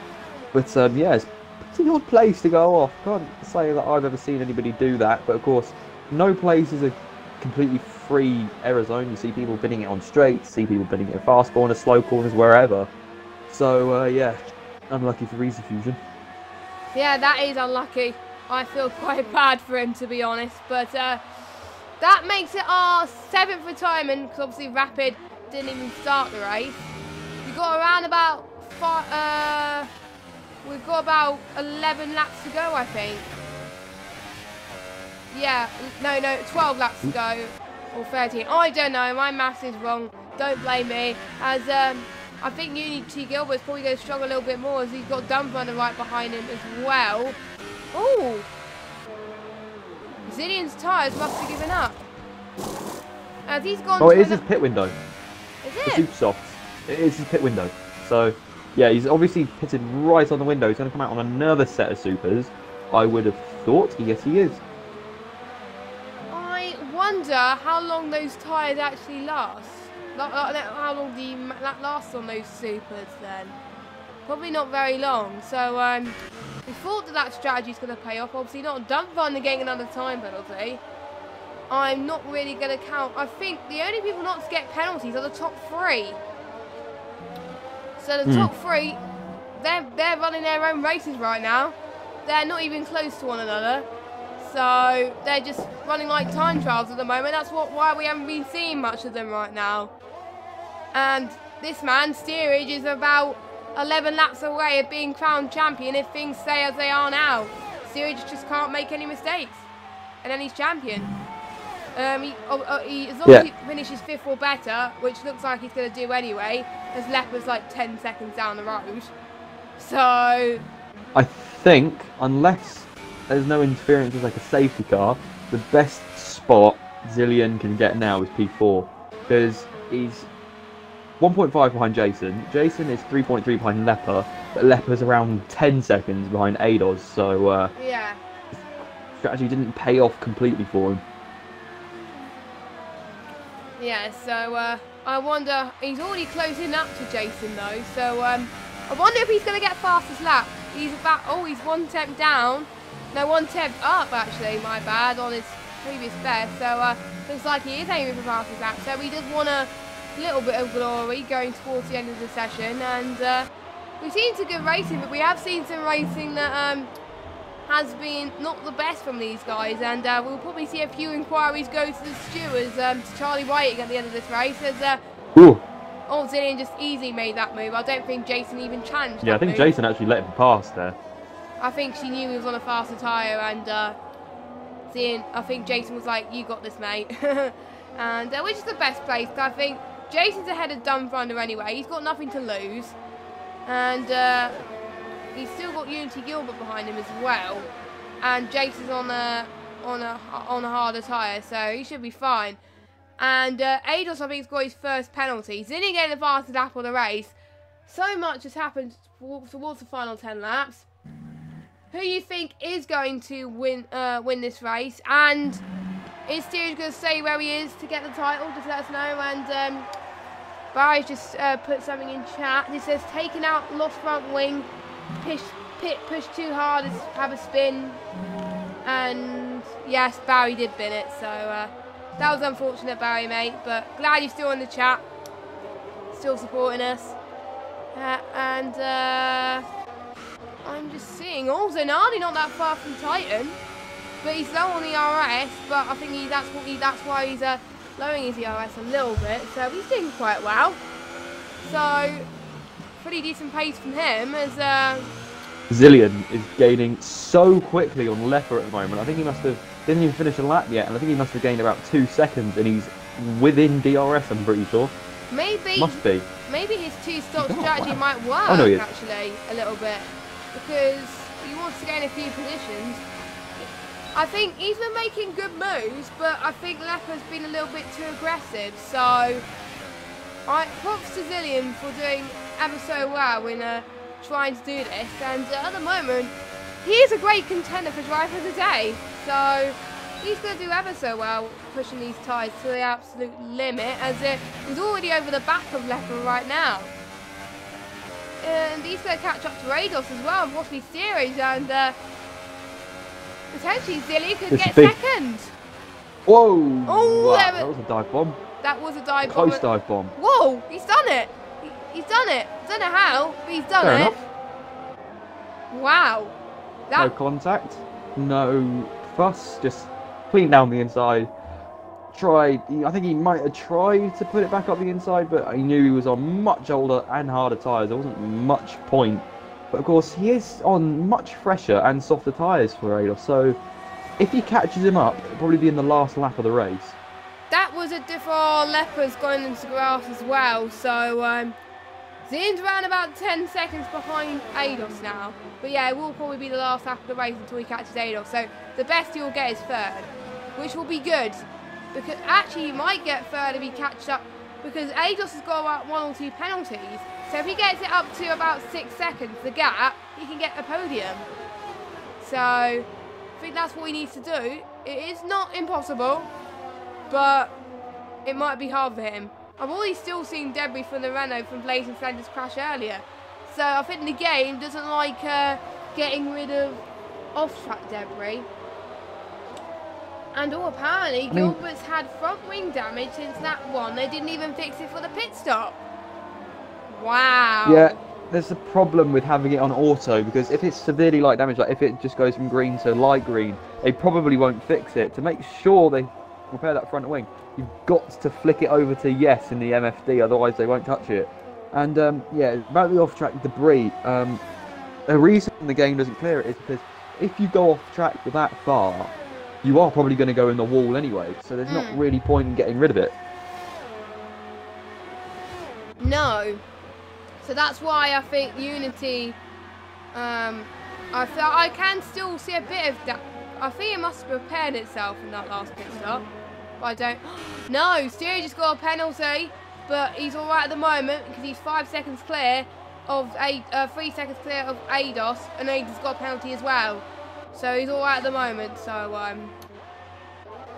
But yeah, it's a pretty odd place to go off. Can't say that I've ever seen anybody do that. But of course, no place is a completely free error zone. You see people binning it on straights, see people binning it at fast corners, slow corners, wherever. So yeah, unlucky for Easy Fusion. Yeah, that is unlucky. I feel quite bad for him, to be honest. But that makes it our 7th retirement, because obviously Rapid didn't even start the race. We've got around about 11 laps to go, I think. Yeah, no, 12 laps to go, or 13. I don't know, my maths is wrong. Don't blame me. As I think Unity Gilbert's probably going to struggle a little bit more, as he's got Dumbrunner right behind him as well. Oh, Zillion's tyres must have given up. As he's gone. Oh, it is his pit window. Is it? The super soft. It is his pit window. So yeah, he's obviously pitted right on the window. He's going to come out on another set of supers. I would have thought. Yes, he is. I wonder how long those tyres actually last. How long that lasts on those supers then? Probably not very long. So we thought that strategy's going to pay off. Obviously not Dumbrunner getting another time penalty. I'm not really going to count. I think the only people not to get penalties are the top 3. So the top 3, they're running their own races right now. They're not even close to one another. So they're just running like time trials at the moment. That's why we haven't been seeing much of them right now. And this man, Steerage, is about 11 laps away of being crowned champion if things stay as they are now. Steerage just can't make any mistakes. And then he's champion. As long as he finishes 5th or better, which looks like he's going to do anyway, as Leopard's like 10 seconds down the road. So I think, unless there's no interference with like a safety car, the best spot Zillion can get now is P4. Because he's 1.5 behind Jason. Jason is 3.3 behind Leper, but Leper's around 10 seconds behind Ados. So yeah, strategy didn't pay off completely for him. Yeah, so I wonder, he's already closing up to Jason though, so I wonder if he's going to get fastest lap. He's about, he's 1 tenth down, no 1 tenth up actually, my bad, on his previous best, so looks like he is aiming for fastest lap, so he does want a little bit of glory going towards the end of the session, and we've seen some good racing, but we have seen some racing that has been not the best from these guys, and we'll probably see a few inquiries go to the stewards, to Charlie Whiting at the end of this race, as Zillion just easily made that move. I don't think Jason even challenged that I think move. Jason actually let him pass there. I think she knew he was on a faster tyre, and I think Jason was like, you got this, mate. And which is the best place, I think Jason's ahead of Dumbrunner anyway, he's got nothing to lose, and he's still got Unity Gilbert behind him as well, and Jason's on a harder tyre, so he should be fine. And Ados, I think, has got his first penalty. Zinni getting the fastest lap of the race. So much has happened towards the final 10 laps. Who you think is going to win this race? And is Steerage going to stay where he is to get the title? Just let us know. And Barry's just put something in chat. He says, taking out lost front wing, push too hard, have a spin. And yes, Barry did bin it, so that was unfortunate, Barry, mate. But glad you're still in the chat, still supporting us. I'm just seeing, oh, Zanardi not that far from Titan, but he's low on the ERS. But I think that's why he's lowering his ERS a little bit. So he's doing quite well. So pretty decent pace from him as Zillion is gaining so quickly on Leper at the moment. I think he didn't even finish a lap yet, and I think he must have gained about 2 seconds, and he's within DRS, I'm pretty sure. Must be. Maybe his two-stop strategy might work, actually, a little bit, because he wants to gain a few positions. I think he's been making good moves, but I think Leper's been a little bit too aggressive, so props to Zillion for doing ever so well in trying to do this, and at the moment he is a great contender for driver of the day, so he's going to do ever so well pushing these tyres to the absolute limit, as it is already over the back of Leper right now, and he's going to catch up to Rados as well, and possibly Series, and potentially Zillion could get second. Whoa! Oh, wow, that was a dive bomb. That was a dive bomb. Close dive bomb. Whoa, he's done it. He's done it. I don't know how, but he's done Fair it. enough. Wow. No contact, no fuss, just clean down the inside. I think he might have tried to put it back up the inside, but I knew he was on much older and harder tyres. There wasn't much point. But of course, he is on much fresher and softer tyres for Adolf, so if he catches him up, it'll probably be in the last lap of the race. That was a different Leopards going into grass as well, so Zillion's around about 10 seconds behind Ados now. But yeah, it will probably be the last lap of the race until he catches Ados. So the best he'll get is third, which will be good. Because actually he might get third if he catches up, because Ados has got about 1 or 2 penalties. So if he gets it up to about 6 seconds, the gap, he can get a podium. So I think that's what he needs to do. It is not impossible, but it might be hard for him. I've already still seen debris from the Renault from Blazing Flanders crash earlier. So I think the game doesn't like getting rid of off-track debris. And apparently Gilbert's had front wing damage since lap 1. They didn't even fix it for the pit stop. Wow. Yeah, there's a problem with having it on auto, because if it's severely light damage, like if it just goes from green to light green, they probably won't fix it. To make sure they repair that front wing, you've got to flick it over to yes in the MFD, otherwise they won't touch it. And yeah, about the off-track debris, the reason the game doesn't clear it is because if you go off-track that far, you are probably going to go in the wall anyway, so there's not really point in getting rid of it. No. So that's why I think Unity, I can still see a bit of that. I think it must have prepared itself in that last pit stop. But I don't. No, Stereo just got a penalty, but he's alright at the moment because he's 5 seconds clear of 3 seconds clear of Ados, and Ados got a penalty as well. So he's alright at the moment. So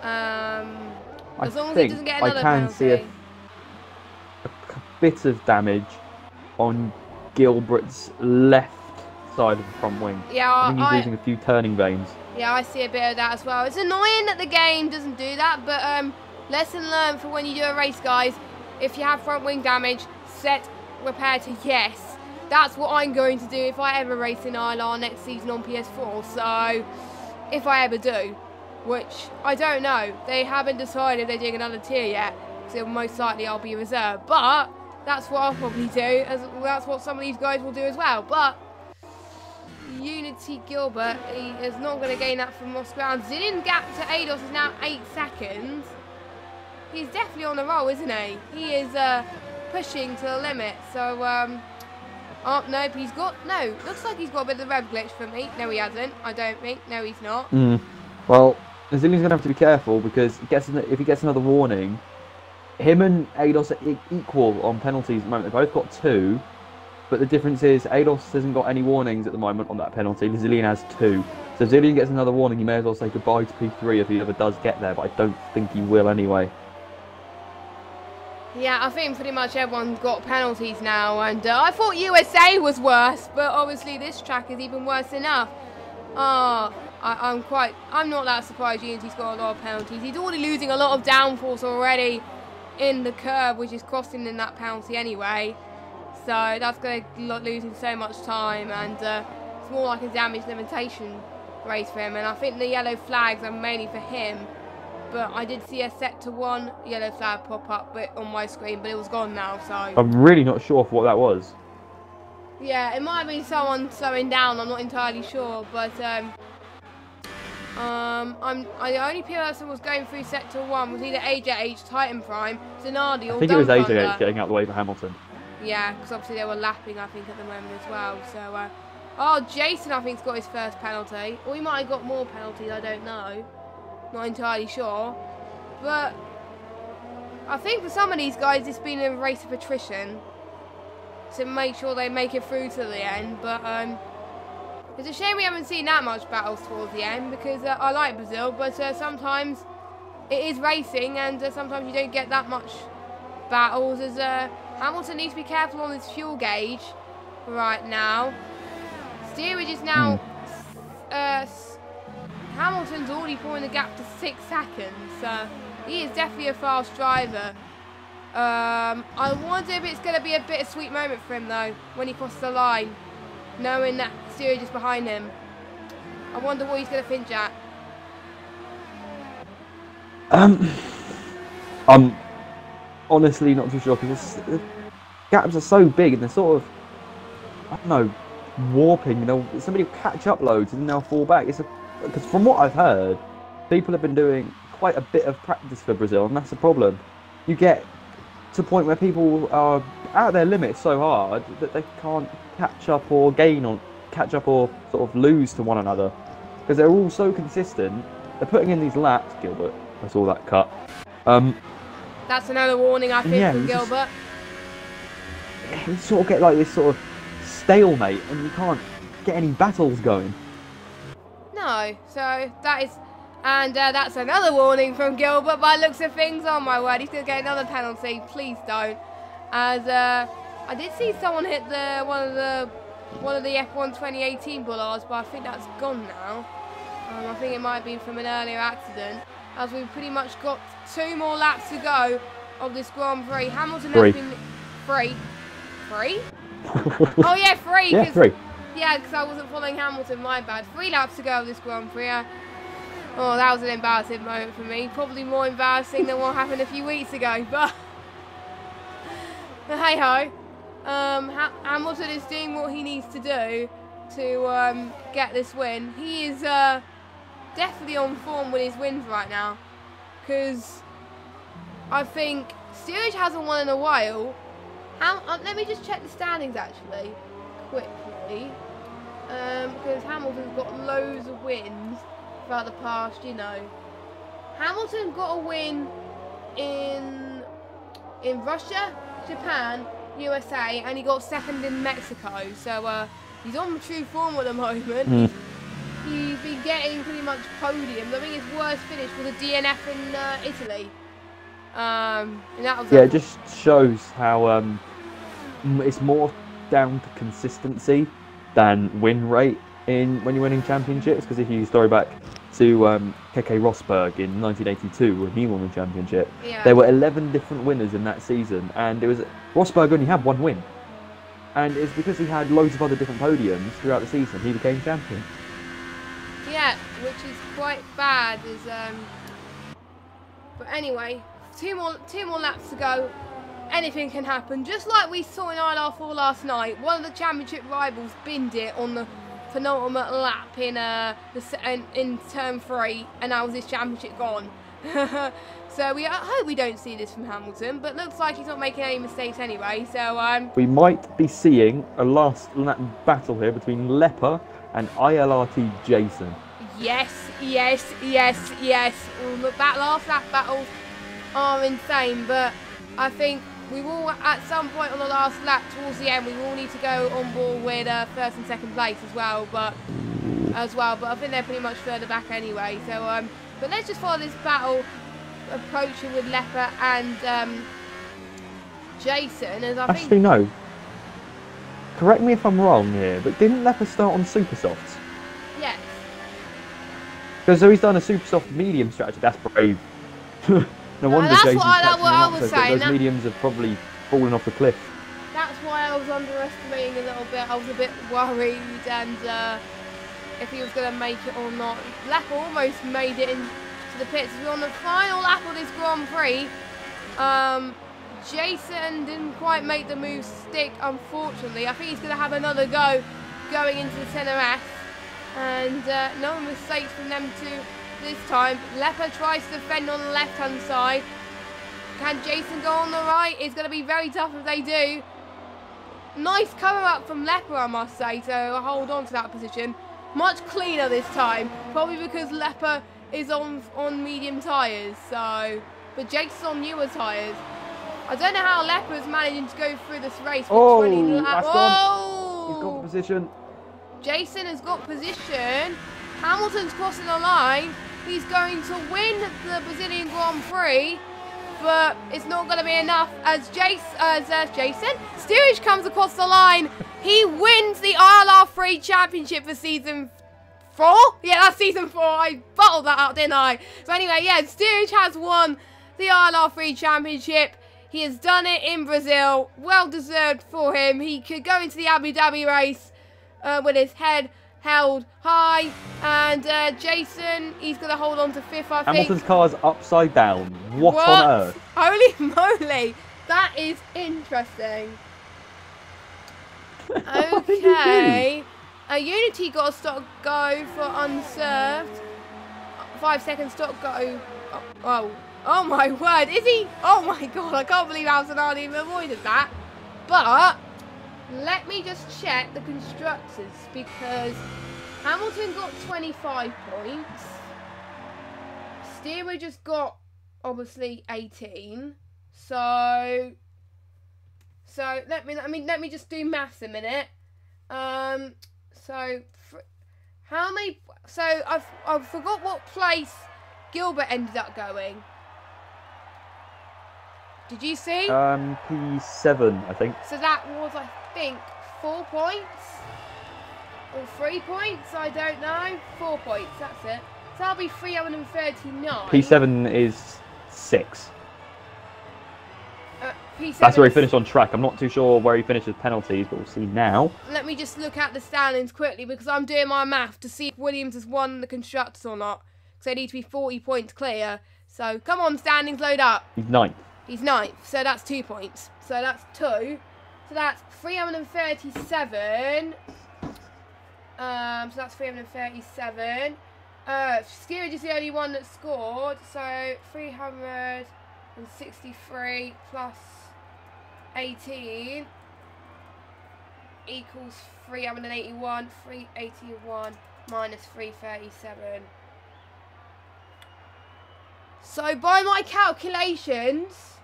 as long as he doesn't get another penalty. See a bit of damage on Gilbert's left side of the front wing. Yeah, I think he's losing a few turning vanes. Yeah, I see a bit of that as well. It's annoying that the game doesn't do that, but lesson learned for when you do a race, guys. If you have front wing damage, set repair to yes. That's what I'm going to do if I ever race in ILR next season on PS4. So, if I ever do, which I don't know. They haven't decided if they're doing another tier yet, so most likely I'll be reserved. But that's what I'll probably do, as that's what some of these guys will do as well. But Unity Gilbert, he is not going to gain that from Moss Ground. Zillion gap to Ados is now 8 seconds. He's definitely on the roll, isn't he? He is pushing to the limit. So, oh, nope, he's got, no, looks like he's got a bit of the rev glitch for me. No, he hasn't, I don't think. No, he's not. Well, Zillion's going to have to be careful, because if he gets another warning, him and Ados are equal on penalties at the moment. They've both got 2. But the difference is Ados hasn't got any warnings at the moment on that penalty. Zillion has 2. So if Zillion gets another warning, he may as well say goodbye to P3 if he ever does get there, but I don't think he will anyway. Yeah, I think pretty much everyone's got penalties now, and I thought USA was worse, but obviously this track is even worse enough. I'm not that surprised Unity's got a lot of penalties. He's already losing a lot of downforce already in the curb, which is costing him that penalty anyway. So that's going to losing so much time, and it's more like a damage limitation race for him. And I think the yellow flags are mainly for him. But I did see a set to 1 yellow flag pop up on my screen, but it was gone now. So I'm really not sure what that was. Yeah, it might be someone slowing down. I'm not entirely sure, but the only person was going through sector 1 was either AJH, Titan Prime, Zanardi, or I think it was AJH getting out the way for Hamilton. Yeah, because obviously they were lapping, I think, at the moment as well. So, oh, Jason, I think's got his first penalty, or he might have got more penalties. I don't know. Not entirely sure, but I think for some of these guys, it's been a race of attrition to make sure they make it through to the end. But it's a shame we haven't seen that much battles towards the end, because I like Brazil, but sometimes it is racing, and sometimes you don't get that much battles. As Hamilton needs to be careful on his fuel gauge right now. Steerage is now Hamilton's already pulling the gap to 6 seconds. He is definitely a fast driver. I wonder if it's going to be a bittersweet moment for him though when he crosses the line, knowing that Steerage is behind him. I wonder what he's going to finish at. I'm honestly not too sure, because the gaps are so big and they're sort of, I don't know, warping. Somebody will catch up loads and then they'll fall back. Because from what I've heard, people have been doing quite a bit of practice for Brazil, and that's the problem. You get to a point where people are out their limits so hard that they can't catch up or sort of lose to one another, because they're all so consistent. They're putting in these laps. Gilbert, I saw that cut. That's another warning, I think, from Gilbert. You sort of get like this sort of stalemate, and you can't get any battles going. No, so that is, and that's another warning from Gilbert by looks of things. Oh my word, he's going to get another penalty. Please don't. As I did see someone hit one of the F1 2018 bollards, but I think that's gone now. I think it might be from an earlier accident, as we've pretty much got 2 more laps to go of this Grand Prix. Hamilton has been free. Oh yeah, 3. Yeah, 3. Yeah, because I wasn't following Hamilton, my bad. 3 laps to go of this Grand Prix. Oh, that was an embarrassing moment for me. Probably more embarrassing than what happened a few weeks ago, but hey ho. Hamilton is doing what he needs to do to get this win. He is definitely on form with his wins right now, because I think Steerage hasn't won in a while. Let me just check the standings actually quickly, because Hamilton's got loads of wins throughout the past, Hamilton got a win in Russia, Japan, USA, and he got 2nd in Mexico. So he's on true form at the moment. He's been getting pretty much podiums. I think his worst finish was a DNF in Italy. And that was it just shows how it's more down to consistency than win rate when you're winning championships. Because if you story back to Keke Rosberg in 1982 when he won the championship, there were 11 different winners in that season, and Rosberg only had 1 win, and it's because he had loads of other different podiums throughout the season he became champion. Yeah, which is quite bad. But anyway, two more laps to go. Anything can happen. Just like we saw in ILR3 last night, one of the championship rivals binned it on the penultimate lap in turn 3, and that was his championship gone. So I hope we don't see this from Hamilton, but looks like he's not making any mistakes anyway. So we might be seeing a last lap battle here between Leper and ILRT Jason. Yes. Look, that last lap battles are insane, but I think we will, at some point on the last lap towards the end, we will need to go on board with 1st and 2nd place as well. But I think they're pretty much further back anyway. So but let's just follow this battle approaching with Leper and Jason, as I think. Actually, no. Correct me if I'm wrong here, but didn't Leper start on super softs? Yes. Because so he's done a super soft medium strategy. That's brave. No wonder that's Jason's what catching him I up, was so saying. those mediums have probably fallen off the cliff. That's why I was underestimating a little bit. I was a bit worried, and if he was going to make it or not. Lepper almost made it into the pits. We're on the final lap of this Grand Prix. Jason didn't quite make the move stick, unfortunately. I think he's going to have another go going into the Center S. And no mistakes from them two this time. Lepper tries to defend on the left-hand side. Can Jason go on the right? It's going to be very tough if they do. Nice cover up from Lepper, I must say, to hold on to that position. Much cleaner this time, probably because Lepper is on medium tyres. So, but Jason's on newer tyres. I don't know how Lepper's managing to go through this race with 20 laps. He's got the position. Jason has got position. Hamilton's crossing the line. He's going to win the Brazilian Grand Prix, but it's not going to be enough as Jason Steerage comes across the line. He wins the ILR3 championship for season 4. Yeah, that's season 4. I bottled that up, didn't I? So anyway, yeah, Steerage has won the ILR3 championship. He has done it in Brazil. Well deserved for him. He could go into the Abu Dhabi race with his head held high. And Jason, he's going to hold on to 5th, I think. Hamilton's car's upside down. What on earth? Holy moly. That is interesting. Okay. Unity got a stop go for unserved. 5 seconds stop go. Oh my word, is he? Oh my god, I can't believe Hamilton even avoided that. But let me just check the constructors, because Hamilton got 25 points. Steerage has got obviously 18. So let me just do maths a minute. So how many? So I forgot what place Gilbert ended up going. Did you see? P7, I think. So that was, I think, 4 points or 3 points. I don't know. 4 points. That's it. So that'll be 339. P7 is 6. P7 That's where he finished on track. I'm not too sure where he finished with penalties, but we'll see now. Let me just look at the standings quickly, because I'm doing my math to see if Williams has won the constructors or not. Because they need to be 40 points clear. So come on, standings, load up. He's 9th. He's 9th, so that's 2 points. So that's 2. So that's 337. So that's 337. Steerage is the only one that scored. So 363 plus 18 equals 381. 381 minus 337. So by my calculations,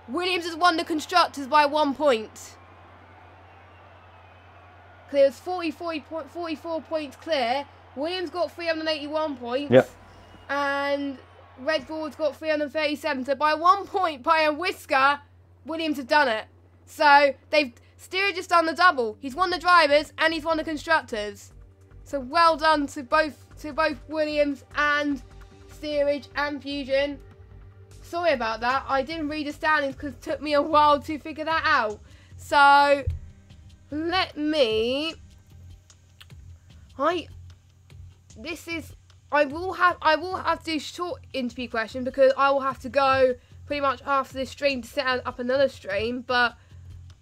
Williams has won the constructors by 1 point. Clears 44 points clear. Williams got 381 points. Yep. And Red Bull's got 337. So by 1 point, by a whisker, Williams have done it. So Steerage has done the double. He's won the drivers and he's won the constructors. So well done to both Williams and Steerage and Fusion. Sorry about that. I didn't read the standings because it took me a while to figure that out. So let me. I will have to do short interview question, because I will have to go pretty much after this stream to set up another stream. But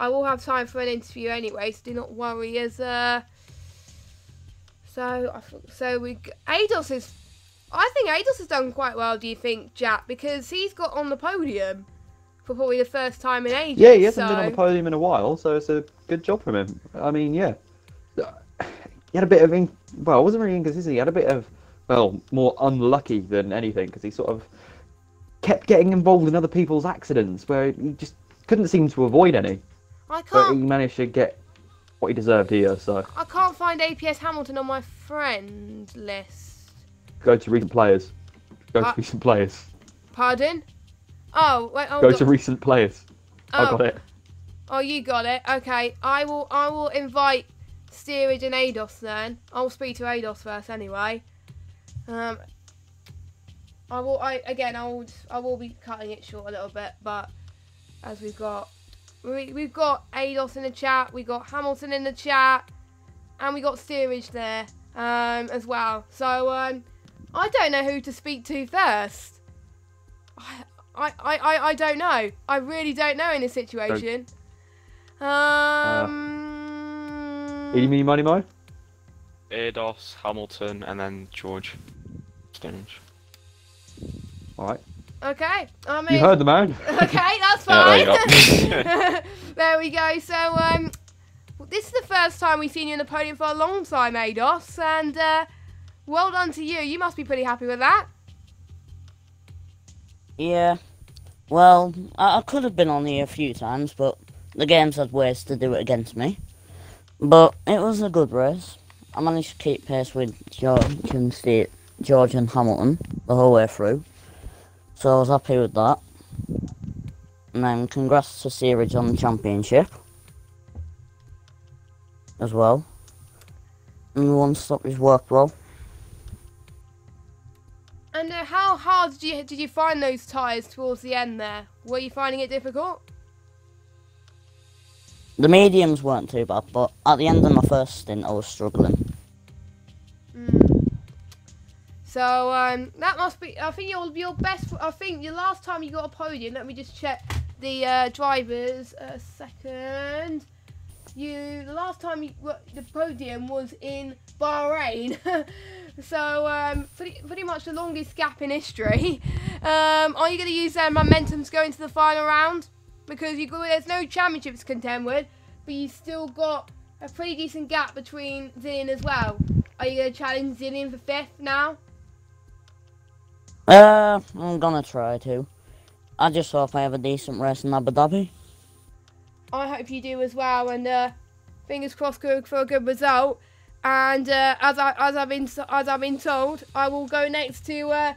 I will have time for an interview anyway, so do not worry. Ados is. I think Ados has done quite well, do you think, Jack? Because he's got on the podium for probably the first time in ages. Yeah, he hasn't been on the podium in a while, so it's a good job from him. I mean, yeah. He had a bit of, well, it wasn't really inconsistent. He had a bit of, well, more unlucky than anything, because he sort of kept getting involved in other people's accidents, where he just couldn't seem to avoid any. But he managed to get what he deserved here, so. I can't find APS Hamilton on my friend list. Go to recent players. Go to recent players. Pardon? Oh, wait. Go to recent players. I got it. Oh, you got it. Okay. I will invite Steerage and Ados then. I'll speak to Ados first anyway. I will be cutting it short a little bit, but as we've got Ados in the chat, we got Hamilton in the chat, and we got Steerage there as well. So I don't know who to speak to first. I don't know. I really don't know in this situation. Eeny, meeny, miny, mo? Ados, Hamilton, and then George. Stinge. Alright. Okay. I mean, You heard the man. Okay, that's fine. Yeah, There we go. So this is the first time we've seen you in the podium for a long time, Ados, and well done to you. You must be pretty happy with that. Yeah. Well, I could have been on here a few times, but the games had ways to do it against me. But it was a good race. I managed to keep pace with George and Hamilton the whole way through. So I was happy with that. And then congrats to Steerage on the championship as well. And the one stoppage worked well. And how hard did you find those tyres towards the end there? Were you finding it difficult? The mediums weren't too bad, but at the end of my first stint I was struggling. So that must be. I think your best. I think your last time you got a podium. Let me just check the drivers a second. The last time the podium was in Bahrain. So pretty much the longest gap in history. Are you going to use momentum to go into the final round? Because there's no championships to contend with, but you still got a pretty decent gap between Zillion as well. Are you going to challenge Zillion for 5th now? I'm gonna try to. I just hope I have a decent race in Abu Dhabi. I hope you do as well, and fingers crossed for a good result. And as I've been told, I will go next to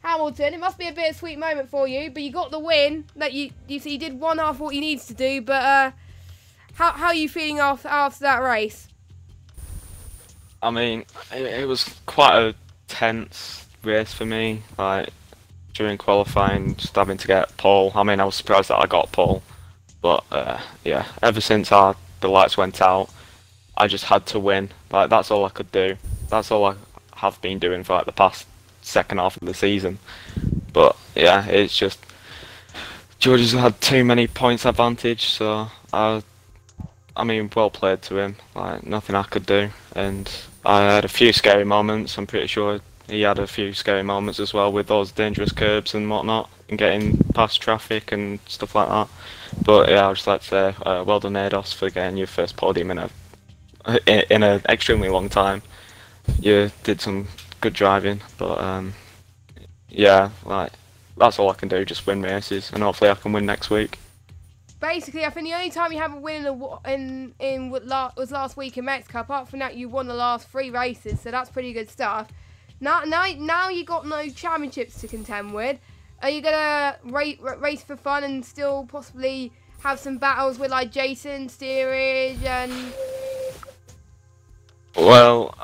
Hamilton. It must be a bittersweet moment for you, but you got the win. That you did one half what you needed to do. But how are you feeling after that race? I mean, it was quite a tense race for me. Like during qualifying, just having to get pole. I mean, I was surprised that I got pole, but yeah. Ever since the lights went out, I just had to win. Like that's all I could do. That's all I have been doing for like the past second half of the season. But yeah, it's just George has had too many points advantage, so I mean, well played to him. Like nothing I could do, and I had a few scary moments. I'm pretty sure he had a few scary moments as well with those dangerous curbs and whatnot, and getting past traffic and stuff like that. But yeah, I'd just like to say, well done, Ados, for getting your first podium in an extremely long time. You did some good driving, but yeah, like that's all I can do, just win races, and hopefully I can win next week. Basically, I think the only time you haven't won in what was last week in Mexico. Apart from that, you won the last 3 races, so that's pretty good stuff. Now you got no championships to contend with. Are you gonna race for fun and still possibly have some battles with like Jason, Steerage, and? Well,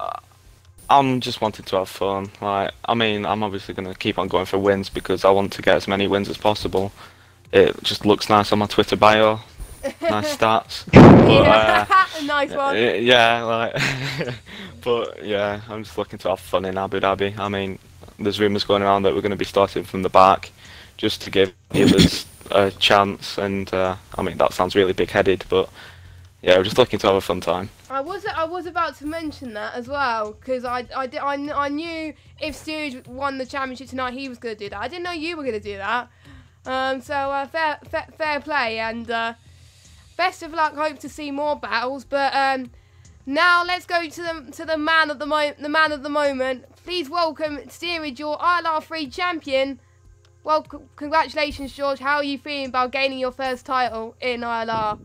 I'm just wanting to have fun. Like, I mean, I'm obviously gonna keep on going for wins because I want to get as many wins as possible. It just looks nice on my Twitter bio. Nice stats. But, nice one. Yeah, like, but yeah, I'm just looking to have fun in Abu Dhabi. I mean, there's rumours going around that we're going to be starting from the back, just to give us a chance. And I mean, that sounds really big-headed, but yeah, we're just looking to have a fun time. I was about to mention that as well, because I knew if Steerage won the championship tonight, he was going to do that. I didn't know you were going to do that. So fair play, and best of luck. Hope to see more battles. But now let's go to the man of the moment. Please welcome Steerage, your ILR3 champion. Well, congratulations, George. How are you feeling about gaining your first title in ILR?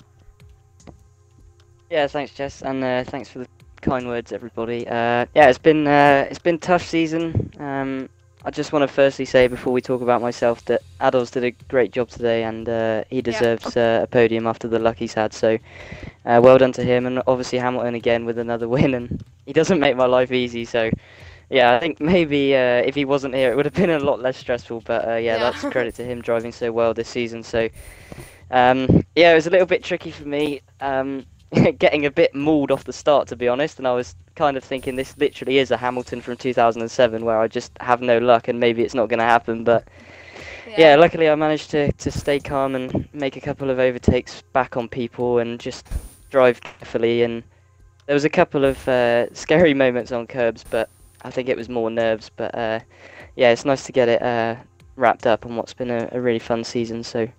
Yeah, thanks, Jess, and thanks for the kind words, everybody. Yeah, it's been a tough season. I just want to firstly say, before we talk about myself, that Ados did a great job today, and he deserves a podium after the luck he's had. So, well done to him, and obviously Hamilton again with another win. And he doesn't make my life easy, so Yeah, I think maybe if he wasn't here, it would have been a lot less stressful. But yeah, Yeah. that's credit to him driving so well this season. So yeah, it was a little bit tricky for me, getting a bit mauled off the start, to be honest. And I was kind of thinking this literally is a Hamilton from 2007, where I just have no luck, and maybe it's not going to happen. But yeah, luckily I managed to stay calm and make a couple of overtakes back on people, and just drive carefully. And there was a couple of scary moments on curbs, but I think it was more nerves. But yeah, it's nice to get it wrapped up on what's been a really fun season. So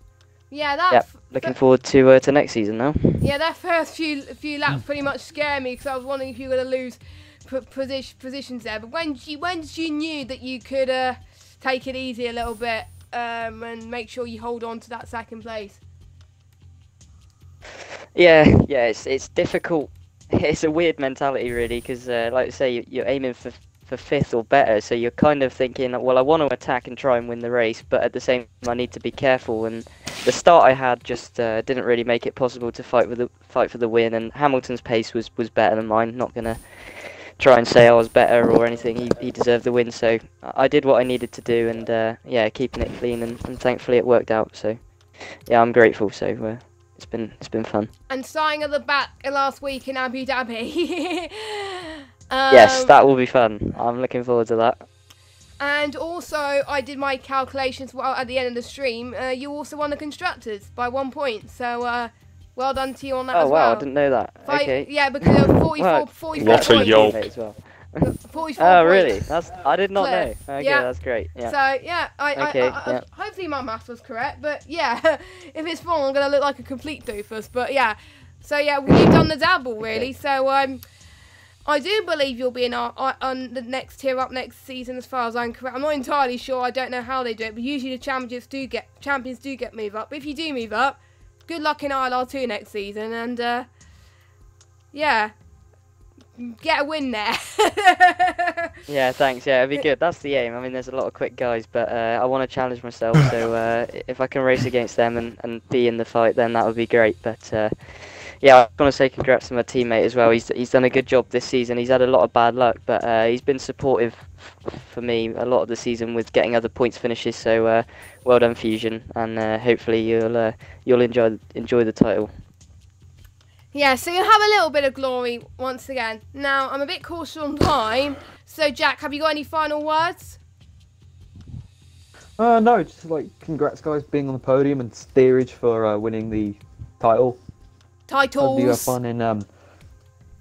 Yeah, looking forward to next season now. Yeah, that first few laps pretty much scared me because I was wondering if you were going to lose positions there. But when you knew that you could take it easy a little bit and make sure you hold on to that second place. Yeah, it's difficult. It's a weird mentality, really, because like I say, you're aiming for fifth or better, so you're kind of thinking, well, I want to attack and try and win the race, but at the same time, I need to be careful. And the start I had just didn't really make it possible to fight for the win. And Hamilton's pace was better than mine. Not gonna try and say I was better or anything. He deserved the win, so I did what I needed to do, and yeah, keeping it clean, and thankfully it worked out. So yeah, I'm grateful. So it's been fun. And starting at the back last week in Abu Dhabi. Yes, that will be fun. I'm looking forward to that. And also, I did my calculations at the end of the stream. You also won the constructors by 1 point, so well done to you on that as well. Oh wow, I didn't know that. Okay. Yeah, because there were 44 What a points. yoke. As well. 44 Oh points. really? I did not Clear. know. Okay, Yeah. that's great. Yeah. So yeah, Okay, yeah. hopefully my maths was correct, but yeah, if it's wrong, I'm gonna look like a complete doofus. But yeah, so yeah, you've done the dabble really. So I do believe you'll be on the next tier up next season, as far as I'm correct. I'm not entirely sure. I don't know how they do it, but usually the champions do get move up. But if you do move up, good luck in ILR2 next season, and yeah, get a win there. Yeah, thanks. Yeah, it'd be good. That's the aim. I mean, there's a lot of quick guys, but I want to challenge myself. So if I can race against them and be in the fight, then that would be great. But yeah, I want to say congrats to my teammate as well. He's done a good job this season. He's had a lot of bad luck, but he's been supportive for me a lot of the season with getting other points finishes. So well done, Fusion, and hopefully you'll enjoy the title. Yeah, so you'll have a little bit of glory once again. Now, I'm a bit cautious on time, so Jack, have you got any final words? No, just like congrats guys being on the podium, and steerage for winning the title. Titles. Hope you have fun in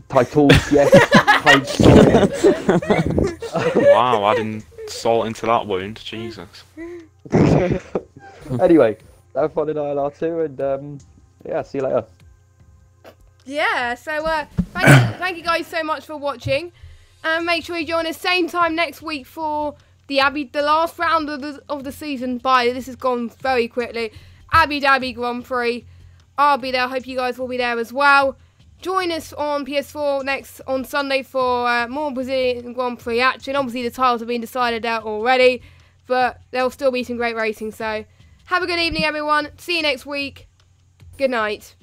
titles, yes. Wow, adding salt into that wound, Jesus. Anyway, have fun in ILR2, and yeah, see you later. Yeah, so thank you guys so much for watching, and make sure you join us same time next week for the last round of the season. This has gone very quickly. Abu Dhabi Grand Prix. I'll be there. I hope you guys will be there as well. Join us on PS4 on Sunday for more Brazilian Grand Prix action. Obviously, the titles have been decided out already, but there'll still be some great racing. So, have a good evening, everyone. See you next week. Good night.